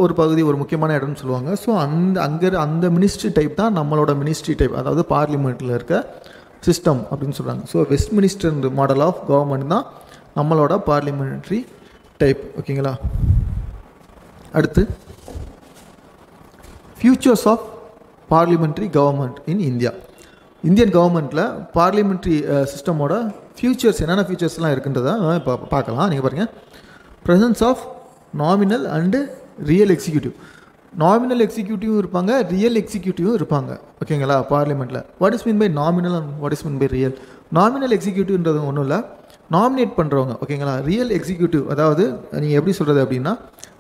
ஒரு பகுதி, ஒரு முக்கியமான இடம்னு சொல்லுவாங்க. ஸோ அந்த மினிஸ்ட்ரி டைப் தான் நம்மளோட மினிஸ்ட்ரி டைப், அதாவது பார்லிமெண்ட்டில் இருக்க சிஸ்டம் அப்படின்னு சொல்கிறாங்க. So Westminster model of government தான் நம்மளோட பார்லிமெண்ட்ரி டைப் ஓகேங்களா. அடுத்து futures of parliamentary government in India. Indian கவர்மெண்ட்டில் பார்லிமெண்ட்ரி சிஸ்டமோட ஃபியூச்சர்ஸ், என்னென்ன ஃபியூச்சர்ஸ்லாம் இருக்குன்றதை இப்போ பார்க்கலாம். நீங்கள் பாருங்கள், presence of nominal and real executive. Nominal எக்ஸிக்யூட்டிவும் இருப்பாங்க, ரியல் எக்ஸிக்யூட்டிவும் இருப்பாங்க ஓகேங்களா பார்லிமெண்ட்டில். What is mean by nominal and what is mean by real? Nominal எக்ஸிக்யூட்டிவ்ன்றது ஒன்றும் இல்லை, நாமினேட் பண்ணுறவங்க ஓகேங்களா. ரியல் எக்ஸிக்யூட்டிவ் அதாவது நீங்கள் எப்படி சொல்கிறது அப்படின்னா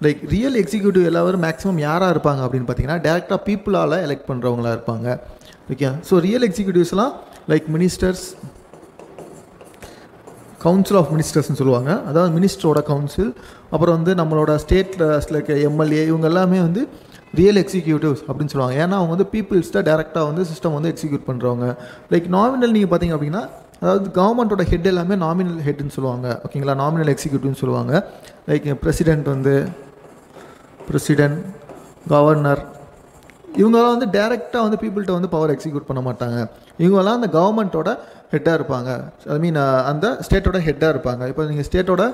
லைக் ரியல் எக்ஸிக்யூட்டிவ் எல்லாரும் மேக்ஸிமம் யாராக இருப்பாங்க அப்படின்னு பார்த்தீங்கன்னா டேரெக்டாக பீப்புளால் எலெக்ட் பண்ணுறவங்களா இருப்பாங்க ஓகே. ஸோ ரியல் எக்ஸிக்யூட்டிவ்ஸ்லாம் லைக் மினிஸ்டர்ஸ், கவுன்சில் ஆஃப் மினிஸ்டர்ஸ்னு சொல்லுவாங்க, அதாவது மினிஸ்டரோட கவுன்சில். அப்புறம் வந்து நம்மளோட ஸ்டேட்டில் லைக் எம்எல்ஏ, இவங்க எல்லாமே வந்து ரியல் எக்ஸிக்யூட்டிவ்ஸ் அப்படின்னு சொல்லுவாங்க. ஏன்னா அவங்க வந்து பீப்புள்ஸ்ட டேரெக்டாக வந்து சிஸ்டம் வந்து எக்ஸிக்யூட் பண்ணுறவங்க. லைக் நாமினல் நீங்கள் பார்த்தீங்க அப்படின்னா அதாவது கவர்மெண்ட்டோட ஹெட் எல்லாமே நாமினல் ஹெட்னு சொல்லுவாங்க ஓகேங்களா, நாமினல் எக்ஸிக்யூட்டிவ்னு சொல்லுவாங்க. லைக் பிரசிடென்ட், கவர்னர், இவங்கெல்லாம் வந்து டேரெக்டாக வந்து பீப்புள்கிட்ட வந்து பவர் எக்ஸிக்யூட் பண்ண மாட்டாங்க. இவங்கெல்லாம் அந்த கவர்மெண்ட்டோட ஹெட்டாக இருப்பாங்க, ஐ மீன் அந்த ஸ்டேட்டோட ஹெட்டாக இருப்பாங்க. இப்போ நீங்கள் ஸ்டேட்டோட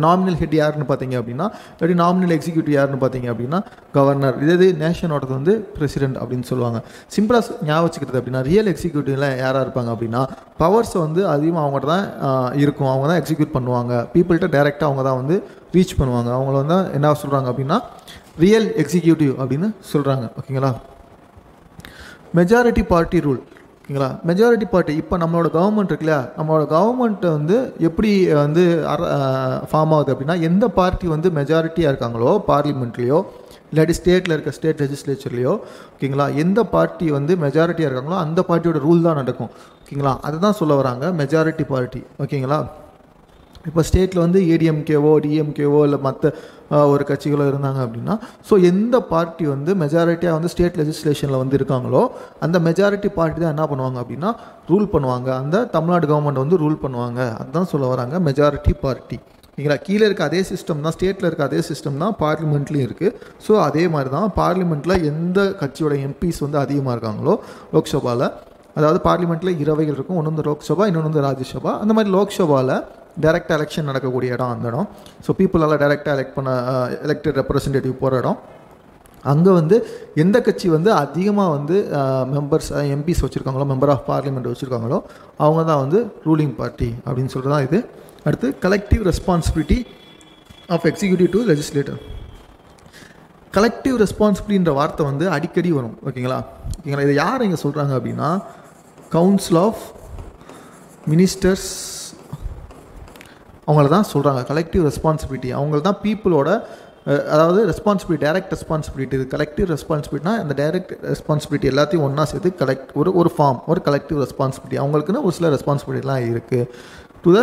நாமினல் ஹெட் யாருன்னு பார்த்தீங்க அப்படின்னா, இல்லாட்டி நாமினல் எக்ஸிக்யூட்டிவ் யாருன்னு பார்த்தீங்க அப்படின்னா கவர்னர். இதே நேஷனோடது வந்து பிரசிடென்ட் அப்படின்னு சொல்லுவாங்க. சிம்பிளாக ஞாபகம் வச்சுக்கிறது அப்படின்னா ரியல் எக்ஸிக்யூட்டிவ்லாம் யாராக இருப்பாங்க அப்படின்னா பவர்ஸ் வந்து அதிகமாக அவங்கள்ட்ட தான் இருக்கும், அவங்க தான் எக்ஸிக்யூட் பண்ணுவாங்க, பீப்புள்கிட்ட டேரெக்டாக அவங்க தான் வந்து ரீச் பண்ணுவாங்க. அவங்கள வந்து என்ன சொல்கிறாங்க அப்படின்னா ரியல் எக்ஸிக்யூட்டிவ் அப்படின்னு சொல்கிறாங்க. ஓகேங்களா. Majority party rule. ஓகேங்களா. மெஜாரிட்டி பார்ட்டி இப்போ நம்மளோட கவர்மெண்ட் இருக்கு இல்லையா, நம்மளோட கவர்மெண்ட்டை வந்து எப்படி வந்து ஃபார்ம் ஆகுது அப்படின்னா, எந்த பார்ட்டி வந்து மெஜாரிட்டியாக இருக்காங்களோ பார்லிமெண்ட்லேயோ இல்லாட்டி ஸ்டேட்டில் இருக்க ஸ்டேட் லெஜிஸ்லேச்சர்லையோ, ஓகேங்களா, எந்த பார்ட்டி வந்து மெஜாரிட்டியாக இருக்காங்களோ அந்த பார்ட்டியோட ரூல் தான் நடக்கும். ஓகேங்களா. அதுதான் சொல்ல வராங்க மெஜாரிட்டி பார்ட்டி. ஓகேங்களா. இப்போ ஸ்டேட்டில் வந்து ஏடிஎம்கேவோ டிஎம்கேவோ இல்லை மற்ற ஒரு கட்சிகளோ இருந்தாங்க அப்படின்னா, ஸோ எந்த பார்ட்டி வந்து மெஜாரிட்டியாக வந்து ஸ்டேட் லெஜிஸ்லேஷனில் வந்து இருக்காங்களோ அந்த மெஜாரிட்டி பார்ட்டி தான் என்ன பண்ணுவாங்க அப்படின்னா ரூல் பண்ணுவாங்க, அந்த தமிழ்நாடு கவர்மெண்ட் வந்து ரூல் பண்ணுவாங்க. அதுதான் சொல்ல வராங்க மெஜாரிட்டி பார்ட்டி. ஓகேங்களா. கீழே இருக்க அதே சிஸ்டம் தான், ஸ்டேட்டில் இருக்க அதே சிஸ்டம் தான் பார்லிமெண்ட்லேயும் இருக்குது. ஸோ அதே மாதிரி தான் பார்லிமெண்ட்டில் எந்த கட்சியோட எம்பிஸ் வந்து அதிகமாக இருக்காங்களோ லோக்சபாவில், அதாவது பார்லிமெண்ட்டில் 2 அவைகள் இருக்கும், ஒன்று வந்து லோக்சபா இன்னொன்று வந்து ராஜ்யசபா. அந்த மாதிரி லோக்சபாவில் டைரெக்டாக எலெக்ஷன் நடக்கக்கூடிய இடம் அந்த இடம். ஸோ பீப்புளால் டைரெக்டாக எலெக்டட் ரெப்ரசன்டேட்டிவ் போகிற இடம். அங்கே வந்து எந்த கட்சி வந்து அதிகமாக வந்து மெம்பர்ஸ் எம்பிஸ் வச்சுருக்காங்களோ, மெம்பர் ஆஃப் பார்லிமெண்ட் வச்சுருக்காங்களோ அவங்க தான் வந்து ரூலிங் பார்ட்டி அப்படின்னு சொல்கிறது தான் இது. அடுத்து collective responsibility of executive to legislator. Collective ரெஸ்பான்சிபிலிட்டின்ற வார்த்தை வந்து அடிக்கடி வரும். ஓகேங்களா. இதை யார் இங்கே சொல்கிறாங்க அப்படின்னா கவுன்சில் ஆஃப் மினிஸ்டர்ஸ் அவங்கள தான் சொல்கிறாங்க கலெக்டிவ் ரெஸ்பான்சிபிலிட்டி. அவங்கள தான் பீப்புளோட அதாவது ரெஸ்பான்சிபிலிட்டி, டைரக்ட் ரெஸ்பான்சிபிலிட்டி. இது கலெக்டிவ் ரெஸ்பான்சிபிலிட்டினா அந்த டைரக்ட் ரெஸ்பான்சிபிலிட்டி எல்லாத்தையும் ஒன்றா சேர்த்து ஒரு ஃபார்ம், ஒரு கலெக்டிவ் ரெஸ்பான்சிபிலிட்டி. அவங்களுக்குன்னு ஒரு சில ரெஸ்பான்சிபிலிட்டிலாம் இருக்குது to the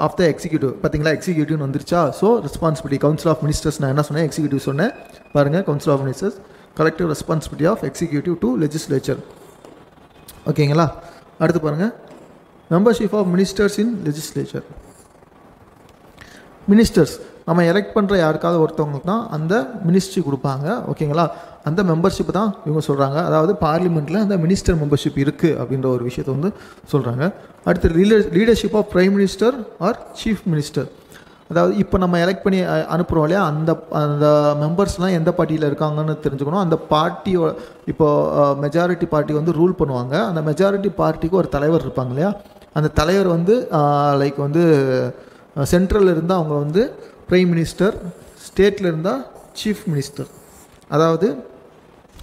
of the executive. பார்த்தீங்களா, எக்ஸிக்யூட்டிவ்னு வந்துருச்சா. So responsibility council of ministers, நான் என்ன சொன்னேன் எக்ஸிக்யூட்டிவ் சொன்னேன் பாருங்கள். Council of ministers collective responsibility of executive to legislature. ஓகேங்களா. அடுத்து பாருங்கள் membership of ministers in legislature. Ministers நம்ம எலெக்ட் பண்ணுற யாருக்காவது ஒருத்தவங்களுக்கு தான் அந்த மினிஸ்ட்ரி கொடுப்பாங்க. ஓகேங்களா. அந்த மெம்பர்ஷிப் தான் இவங்க சொல்கிறாங்க. அதாவது பார்லிமெண்ட்டில் அந்த மினிஸ்டர் மெம்பர்ஷிப் இருக்குது அப்படின்ற ஒரு விஷயத்தை வந்து சொல்கிறாங்க. அடுத்து leadership of prime minister or chief minister. அதாவது இப்போ நம்ம எலெக்ட் பண்ணி அனுப்புகிறோம் இல்லையா, அந்த மெம்பர்ஸ்லாம் எந்த பார்ட்டியில் இருக்காங்கன்னு தெரிஞ்சுக்கணும். அந்த பார்ட்டியோட இப்போது மெஜாரிட்டி பார்ட்டி வந்து ரூல் பண்ணுவாங்க. அந்த மெஜாரிட்டி பார்ட்டிக்கு ஒரு தலைவர் இருப்பாங்க இல்லையா, அந்த தலைவர் வந்து லைக் வந்து சென்ட்ரலில் இருந்தால் அவங்க வந்து பிரைம் மினிஸ்டர், ஸ்டேட்டில் இருந்தால் சீஃப் மினிஸ்டர். அதாவது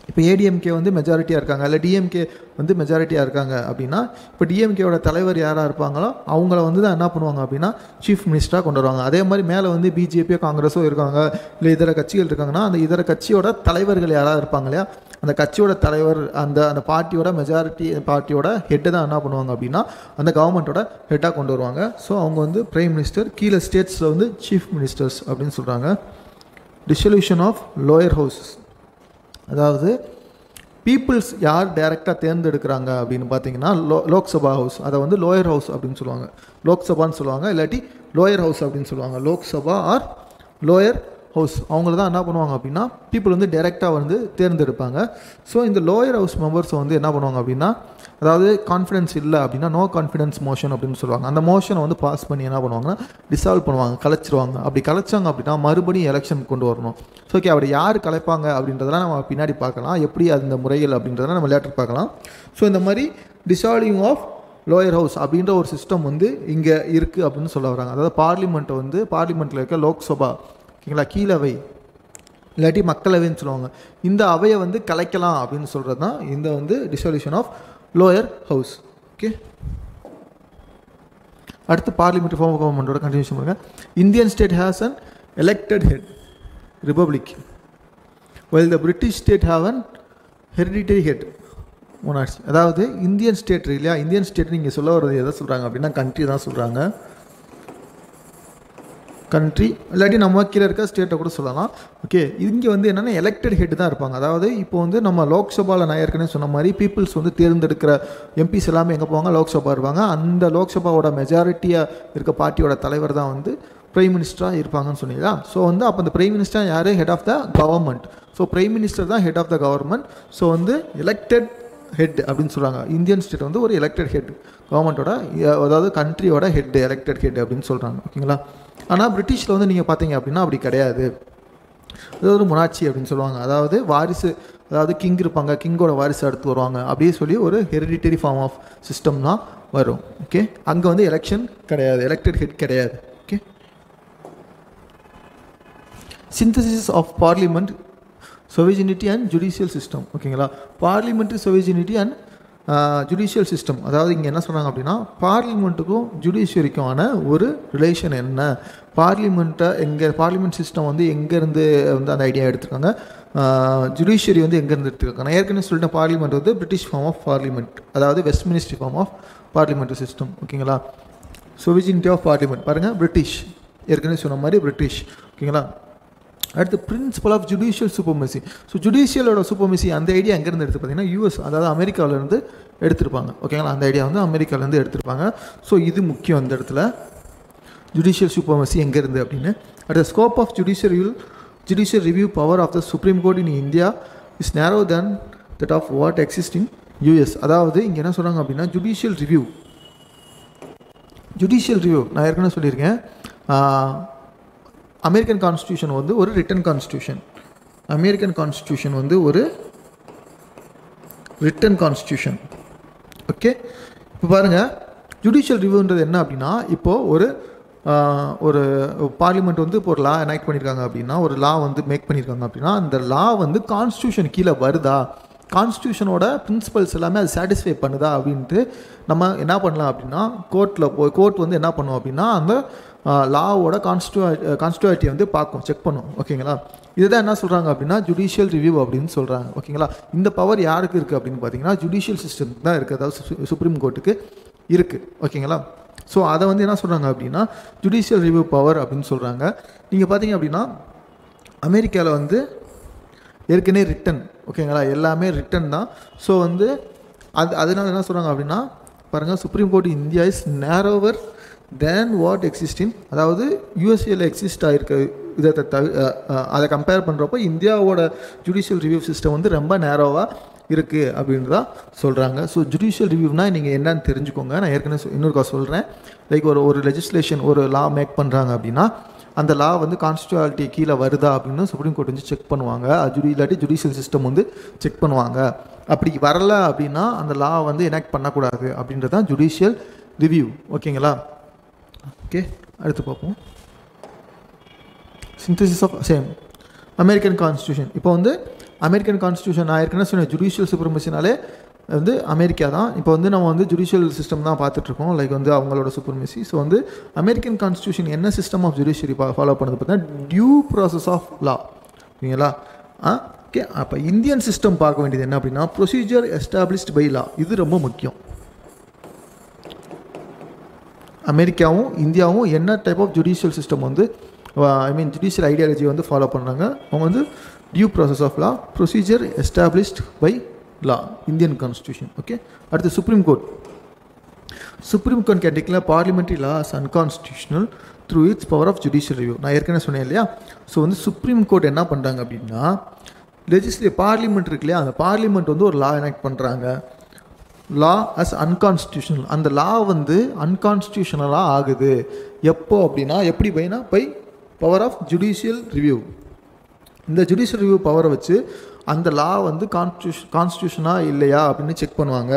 இப்போ ஏடிஎம்கே வந்து மெஜாரிட்டியாக இருக்காங்க, இல்லை டிஎம்கே வந்து மெஜாரிட்டியாக இருக்காங்க அப்படின்னா, இப்போ டிஎம்கேவோட தலைவர் யாராக இருப்பாங்களோ அவங்கள வந்து தான் என்ன பண்ணுவாங்க அப்படின்னா சீஃப் மினிஸ்டராக கொண்டு வருவாங்க. அதே மாதிரி மேலே வந்து பிஜேபியோ காங்கிரஸோ இருக்காங்க, இல்லை இதர கட்சிகள் இருக்காங்கன்னா அந்த இதர கட்சியோட தலைவர்கள் யாராவது இருப்பாங்க இல்லையா, அந்த கட்சியோட தலைவர் அந்த பார்ட்டியோட மெஜாரிட்டி பார்ட்டியோட ஹெட்டை தான் என்ன பண்ணுவாங்க அப்படின்னா அந்த கவர்மெண்ட்டோட ஹெட்டாக கொண்டு வருவாங்க. ஸோ அவங்க வந்து பிரைம் மினிஸ்டர், கீழே ஸ்டேட்ஸில் வந்து சீஃப் மினிஸ்டர்ஸ் அப்படின்னு சொல்கிறாங்க. Dissolution of lower house. அதாவது பீப்புள்ஸ் யார் டைரெக்டாக தேர்ந்தெடுக்கிறாங்க அப்படின்னு பார்த்தீங்கன்னா லோக்சபா ஹவுஸ், அதை வந்து லோயர் ஹவுஸ் அப்படின்னு சொல்லுவாங்க. லோக்சபான்னு சொல்லுவாங்க, இல்லாட்டி லோயர் ஹவுஸ் அப்படின்னு சொல்லுவாங்க. லோக்சபா ஆர் லோயர் ஹவுஸ் அவங்கள தான் என்ன பண்ணுவாங்க அப்படின்னா பீப்புள் வந்து டைரெக்டாக வந்து தேர்ந்தெடுப்பாங்க. ஸோ இந்த லோயர் ஹவுஸ் மெம்பர்ஸை வந்து என்ன பண்ணுவாங்க அப்படின்னா, அதாவது கான்ஃபிடன்ஸ் இல்லை அப்படின்னா நோ கான்ஃபிடன்ஸ் மோஷன் அப்படின்னு சொல்லுவாங்க. அந்த மோஷனை வந்து பாஸ் பண்ணி என்ன பண்ணுவாங்கன்னா டிசால்வ் பண்ணுவாங்க, கலைச்சிருவாங்க. அப்படி கலைச்சாங்க அப்படின்னா மறுபடியும் எலெக்ஷன் கொண்டு வரணும். ஸோ ஓகே, அப்படி யார் கலைப்பாங்க அப்படின்றதெல்லாம் நம்ம பின்னாடி பார்க்கலாம், எப்படி அந்த முறைகள் அப்படின்றதெல்லாம் நம்ம லேட்டர் பார்க்கலாம். ஸோ இந்த மாதிரி டிசால்விங் ஆஃப் லோயர் ஹவுஸ் அப்படின்ற ஒரு சிஸ்டம் வந்து இங்கே இருக்குது அப்படின்னு சொல்ல வராங்க. அதாவது பார்லிமெண்ட்டை வந்து பார்லிமெண்ட்டில் இருக்க லோக்சபா, ஓகேங்களா, கீழவை இல்லாட்டி மக்களவைன்னு சொல்லுவாங்க, இந்த அவையை வந்து கலைக்கலாம் அப்படின்னு சொல்கிறது தான் இந்த வந்து dissolution of lower house. Okay. அடுத்து பார்லிமெண்ட்ரி ஃபார்ம் ஆஃப் கவர்மெண்ட்டோட கண்டினியூஷன் பண்ணுங்க. Indian state has an elected head republic, while the British state have an hereditary head monarchy. அதாவது இந்தியன் ஸ்டேட் இல்லையா, இந்தியன் ஸ்டேட் நீங்கள் சொல்ல வர்றது எதை சொல்கிறாங்க அப்படின்னா கண்ட்ரி தான் சொல்கிறாங்க. கண்ட்ரி இல்லாட்டி நம்ம கீழே இருக்க ஸ்டேட்டை கூட சொல்லலாம். ஓகே, இங்கே வந்து என்னென்னா எலெக்டட் ஹெட் தான் இருப்பாங்க. அதாவது இப்போ வந்து நம்ம லோக்சபாவில் நான் ஏற்கனவே சொன்ன மாதிரி பீப்புள்ஸ் வந்து தேர்ந்தெடுக்கிற எம்பிஸ் எல்லாமே எங்கே போவாங்க, லோக்சபா இருப்பாங்க. அந்த லோக்சபாவோட மெஜாரிட்டியாக இருக்க பார்ட்டியோட தலைவர் தான் வந்து பிரைம் மினிஸ்டராக இருப்பாங்கன்னு சொன்னீங்களா. ஸோ வந்து அப்போ அந்த பிரைம் மினிஸ்டர் யார், head of the government. So prime minister தான் head of the government. So வந்து எலெக்டட் ஹெட் அப்படின்னு சொல்கிறாங்க. இந்தியன் ஸ்டேட் வந்து ஒரு எலெக்டட் ஹெட், கவர்மெண்ட்டோட அதாவது கண்ட்ரியோட ஹெட், எலெக்டட் ஹெட் அப்படின்னு சொல்கிறாங்க. ஓகேங்களா. ஆனால் பிரிட்டிஷில் வந்து நீங்கள் பார்த்தீங்க அப்படின்னா அப்படி கிடையாது. அதாவது மொனார்ச்சி அப்படின்னு சொல்லுவாங்க. அதாவது வாரிசு, அதாவது கிங் இருப்பாங்க, கிங்கோட வாரிசு அடுத்து வருவாங்க, அப்படியே சொல்லி ஒரு ஹெரிடிட்டரி ஃபார்ம் ஆஃப் சிஸ்டம் தான் வரும். ஓகே, அங்கே வந்து எலெக்ஷன் கிடையாது, எலெக்டட் ஹெட் கிடையாது. Okay. Synthesis of parliament sovereignty and judicial system. ஓகேங்களா, parliamentary sovereignty and judicial system. அதாவது இங்கே என்ன சொல்கிறாங்க அப்படின்னா, பார்லிமெண்ட்டுக்கும் ஜுடிஷியரிக்குமான ஒரு ரிலேஷன் என்ன, பார்லிமெண்ட் சிஸ்டம் வந்து எங்கேருந்து வந்து அந்த ஐடியா எடுத்துருக்காங்க, ஜுடிஷியரி வந்து எங்கேருந்து எடுத்துருக்காங்க. நான் ஏற்கனவே சொல்லிட்டேன், பார்லிமெண்ட் வந்து பிரிட்டிஷ் ஃபார்ம் ஆஃப் பார்லிமெண்ட், அதாவது Westminster form of parliamentary system. ஓகேங்களா, சொவிஜினிட்டி ஆஃப் பார்லிமெண்ட் பாருங்கள், பிரிட்டிஷ், ஏற்கனவே சொன்ன மாதிரி பிரிட்டிஷ். ஓகேங்களா, அடுத்து principle of judicial supremacy. So ஜுடிஷியலோட சூப்பர்மெசி அந்த ஐடியா எங்கேருந்து எடுத்து பார்த்தீங்கன்னா யூஎஸ், அதாவது அமெரிக்காவிலேருந்து எடுத்திருப்பாங்க. ஓகேங்களா, அந்த ஐடியா வந்து அமெரிக்காவிலேருந்து எடுத்திருப்பாங்க. ஸோ இது முக்கியம் அந்த இடத்துல, ஜுடிஷியல் சூப்பர்மெசி எங்கேருந்து அப்படின்னு. அடுத்த scope of judicial review power of the supreme court in India is narrow than that of what exist in US. அதாவது இங்கே என்ன சொல்கிறாங்க அப்படின்னா, ஜுடிஷியல் ரிவ்யூ நான் ஏற்கனவே சொல்லியிருக்கேன், அமெரிக்கன் கான்ஸ்டியூஷன் வந்து ஒரு ரிட்டன் கான்ஸ்டியூஷன். அமெரிக்கன் கான்ஸ்டியூஷன் வந்து ஒரு ரிட்டன் கான்ஸ்டியூஷன். ஓகே, இப்போ பாருங்கள், ஜுடிஷியல் ரிவ்யூன்றது என்ன அப்படின்னா, இப்போது ஒரு பார்லிமெண்ட் வந்து இப்போ ஒரு லா எனாக்ட் பண்ணியிருக்காங்க அப்படின்னா, ஒரு லா வந்து மேக் பண்ணியிருக்காங்க அப்படின்னா, அந்த லா வந்து கான்ஸ்டியூஷன் கீழே வருதா, கான்ஸ்டியூஷனோட பிரின்சிபல்ஸ் எல்லாமே அது சாட்டிஸ்ஃபை பண்ணுதா அப்படின்ட்டு நம்ம என்ன பண்ணலாம் அப்படின்னா, கோர்ட் வந்து என்ன பண்ணுவோம் அப்படின்னா, அந்த லாவோட கான்ஸ்டியூட்டியை வந்து பார்க்கும், செக் பண்ணும். ஓகேங்களா, இதுதான் என்ன சொல்கிறாங்க அப்படின்னா ஜுடிஷியல் ரிவ்யூ அப்படின்னு சொல்கிறாங்க. ஓகேங்களா, இந்த பவர் யாருக்கு இருக்குது அப்படின்னு பார்த்தீங்கன்னா ஜுடிஷியல் சிஸ்டத்துக்கு தான் இருக்குது, அதாவது சுப்ரீம் கோர்ட்டுக்கு இருக்குது. ஓகேங்களா, ஸோ அதை வந்து என்ன சொல்கிறாங்க அப்படின்னா ஜுடிஷியல் ரிவ்யூ பவர் அப்படின்னு சொல்கிறாங்க. நீங்கள் பார்த்தீங்க அப்படின்னா அமெரிக்காவில் வந்து ஏற்கனவே ரிட்டன். ஓகேங்களா, எல்லாமே ரிட்டன் தான். ஸோ வந்து அதனால என்ன சொல்கிறாங்க அப்படின்னா பாருங்கள், supreme court India is narrower than what exist in, அதாவது யூஎஸ்ஏல எக்ஸிஸ்ட் ஆகிருக்க இதை அதை கம்பேர் பண்ணுறப்போ இந்தியாவோட ஜுடிஷியல் ரிவ்யூ சிஸ்டம் வந்து ரொம்ப நேரோவாக இருக்குது அப்படின்னு தான் சொல்கிறாங்க. ஸோ ஜுடிஷியல் ரிவ்யூனால் நீங்கள் என்னன்னு தெரிஞ்சுக்கோங்க. நான் ஏற்கனவே இன்னொருக்கா சொல்கிறேன், லைக் ஒரு லெஜிஸ்லேஷன், ஒரு லா மேக் பண்ணுறாங்க அப்படின்னா அந்த லா வந்து கான்ஸ்டியூஷனாலிட்டி கீழே வருதா அப்படின்னு சுப்ரீம் கோர்ட் வந்து செக் பண்ணுவாங்க, இல்லாட்டி ஜுடிஷியல் சிஸ்டம் வந்து செக் பண்ணுவாங்க. அப்படி வரல அப்படின்னா அந்த லா வந்து எனாக்ட் பண்ணக்கூடாது அப்படின்றது தான் ஜுடிஷியல் ரிவ்யூ. ஓகேங்களா, ஓகே, அடுத்து பார்ப்போம். Synthesis of same American constitution. இப்போ வந்து அமெரிக்கன் கான்ஸ்டியூஷன் நான் ஏற்கனவே சொன்னேன், ஜுடிஷியல் சூப்பர்மெசினாலே வந்து அமெரிக்கா தான். இப்போ வந்து நம்ம வந்து ஜுடிஷியல் சிஸ்டம் தான் பார்த்துட்ருக்கோம், லைக் வந்து அவங்களோட சூப்பர்மெசி. ஸோ வந்து அமெரிக்கன் கான்ஸ்டியூஷன் என்ன சிஸ்டம் ஆஃப் ஜுடிஷியரி ஃபாலோ பண்ணது பார்த்தீங்கன்னா டியூ ப்ராசஸ் ஆஃப் லா. ஓகேங்களா, ஓகே. அப்போ இந்தியன் சிஸ்டம் பார்க்க வேண்டியது என்ன அப்படின்னா ப்ரொசீஜர் எஸ்டாப்ளிஷ்ட் பை லா. இது ரொம்ப முக்கியம். அமெரிக்காவும் இந்தியாவும் என்ன டைப் ஆஃப் ஜுடிஷியல் சிஸ்டம் வந்து ஜுடிஷியல் ஐடியாலஜி வந்து ஃபாலோ பண்ணுறாங்க, அவங்க வந்து due process of law, procedure established by law, Indian constitution. Okay, அடுத்து supreme court. Supreme court can declare parliamentary laws unconstitutional through its power of judicial review. நான் ஏற்கனவே சொன்னேன் இல்லையா. ஸோ வந்து சுப்ரீம் கோர்ட் என்ன பண்ணுறாங்க அப்படின்னா பார்லிமெண்ட் இருக்கு இல்லையா, அந்த பார்லிமெண்ட் வந்து ஒரு லா எனாக்ட் பண்ணுறாங்க, லா அஸ் அன்கான்ஸ்டியூஷனல். அந்த லா வந்து அன்கான்ஸ்டியூஷனலாக ஆகுது எப்போ அப்படின்னா எப்படி by power of judicial review. இந்த ஜுடிஷியல் ரிவ்யூ பவரை வச்சு அந்த லா வந்து கான்ஸ்டியூஷனாக இல்லையா அப்படின்னு செக் பண்ணுவாங்க.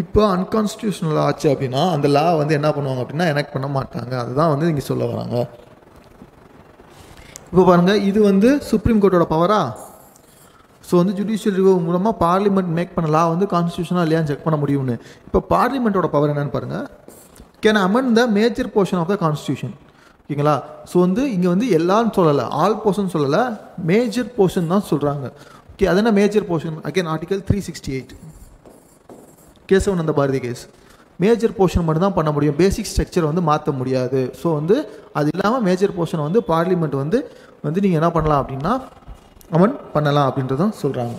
இப்போ அன்கான்ஸ்டியூஷனல் ஆச்சு அப்படின்னா அந்த லா வந்து என்ன பண்ணுவாங்க அப்படின்னா எனாக்ட் பண்ண மாட்டாங்க. அதுதான் வந்து இங்கே சொல்ல வராங்க. இப்போ பாருங்கள், இது வந்து சுப்ரீம் கோர்ட்டோட பவரா. ஸோ வந்து ஜுடிஷியல் ரிவ்யூ மூலமாக பார்லிமெண்ட் மேக் பண்ண லா வந்து கான்ஸ்டியூஷனாக இல்லையான்னு செக் பண்ண முடியும்னு. இப்போ பார்லிமெண்ட்டோட பவர் என்னன்னு பாருங்கள், can amend the major portion of the constitution. ஓகேங்களா, ஸோ வந்து இங்கே வந்து எல்லாரும் சொல்லலை, ஆல் போர்ஷன் சொல்லலை, மேஜர் போர்ஷன் தான் சொல்கிறாங்க. ஓகே, அது என்ன major portion? Again article 368 Kesavananda Bharati case. Major portion மட்டும் தான் பண்ண முடியும், பேசிக் ஸ்ட்ரக்சர் வந்து மாற்ற முடியாது. ஸோ வந்து அது இல்லாமல் மேஜர் போர்ஷனை வந்து பார்லிமெண்ட் வந்து நீங்கள் என்ன பண்ணலாம் அப்படின்னா அமெண்ட் பண்ணலாம் அப்படின்றதான் சொல்கிறாங்க.